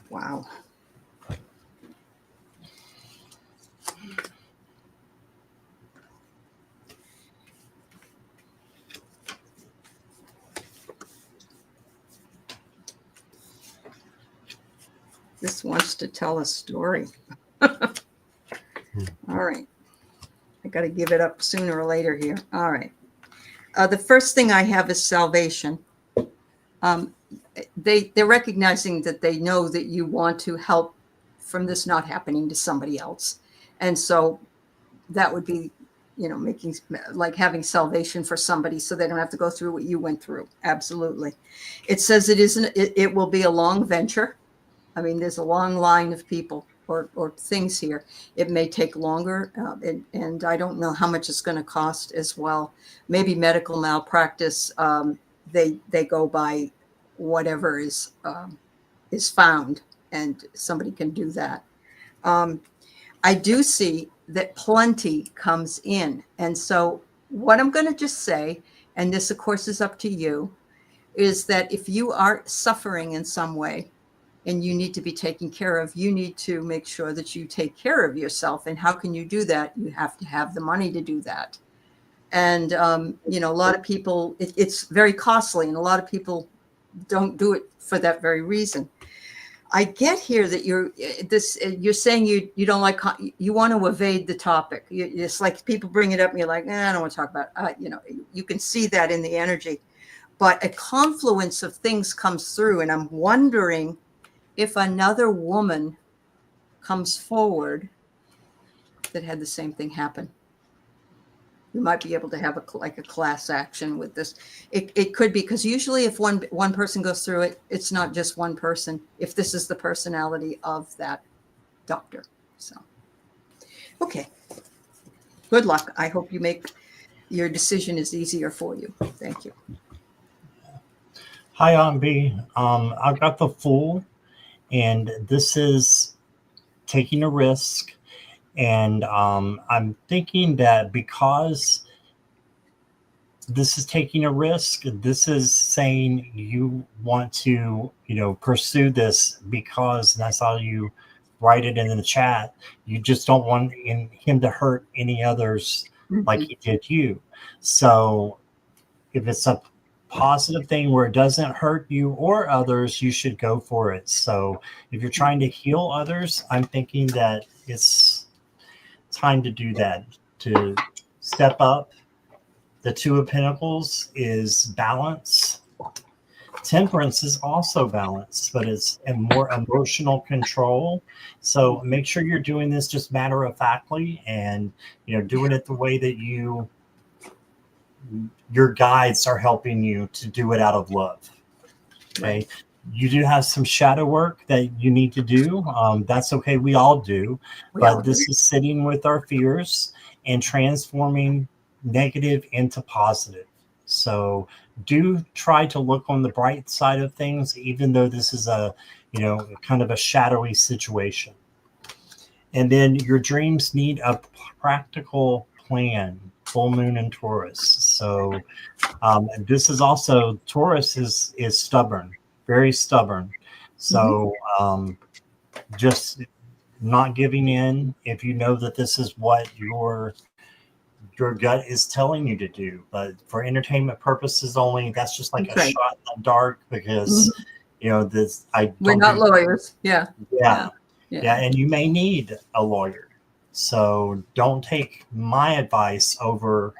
Speaker 1: Wow. This wants to tell a story. All right. I got to give it up sooner or later here. All right. The first thing I have is salvation. They're recognizing that they know that you want to help from this not happening to somebody else. And so that would be, making, like having salvation for somebody so they don't have to go through what you went through. Absolutely. It says it will be a long venture. I mean, there's a long line of people or things here. It may take longer, and I don't know how much it's going to cost as well. Maybe medical malpractice. They go by whatever is found, and somebody can do that. I do see that plenty comes in, and so what I'm going to just say, and this of course is up to you, is that if you are suffering in some way, and you need to be taken care of, you need to make sure that you take care of yourself. And how can you do that? You have to have the money to do that. And, a lot of people, it's very costly, and a lot of people don't do it for that very reason. I get here that you're saying you don't like, you want to evade the topic. It's like people bring it up and you're like, I don't want to talk about it. You can see that in the energy, but a confluence of things comes through. And I'm wondering if another woman comes forward that had the same thing happen. We might be able to have a class action with this. It could be, because usually if one person goes through it, it's not just one person, if this is the personality of that doctor. So, okay. Good luck. I hope you make your decision is easier for you. Thank you.
Speaker 2: Hi, Aunt B. I've got the Fool, and this is taking a risk. And I'm thinking that because this is taking a risk, this is saying you want to, pursue this because, and I saw you write it in the chat, you just don't want him to hurt any others like he did you. So if it's a positive thing where it doesn't hurt you or others, you should go for it. So if you're trying to heal others, I'm thinking that it's time to do that, to step up. The Two of Pentacles is balance. Temperance is also balance, but it's a more emotional control. So make sure you're doing this just matter of factly, and doing it the way that your guides are helping you to do it out of love. Okay. Right. You do have some shadow work that you need to do. That's okay. We all do. But this is sitting with our fears and transforming negative into positive. So do try to look on the bright side of things, even though this is a, kind of a shadowy situation. And then your dreams need a practical plan. Full moon in Taurus. So this is also, Taurus is stubborn. Very stubborn. So just not giving in if you know that this is what your gut is telling you to do. But for entertainment purposes only, that's just like a shot in the dark, because
Speaker 1: we're not lawyers. Yeah.
Speaker 2: And you may need a lawyer. So don't take my advice over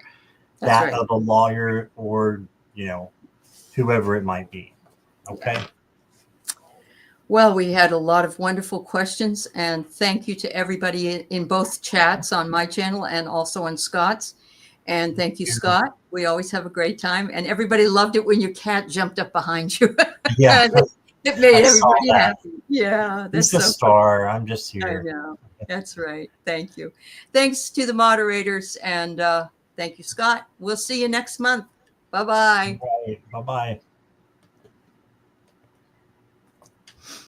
Speaker 2: that of a lawyer or whoever it might be. Okay.
Speaker 1: Well, we had a lot of wonderful questions, and thank you to everybody in both chats on my channel and also on Scott's. And thank you, Scott. We always have a great time, and everybody loved it when your cat jumped up behind you.
Speaker 2: Yeah.
Speaker 1: It made everybody happy. Yeah.
Speaker 2: That's a star. I'm just here.
Speaker 1: I know. That's right. Thank you. Thanks to the moderators, and thank you, Scott. We'll see you next month. Bye-bye.
Speaker 2: Bye-bye.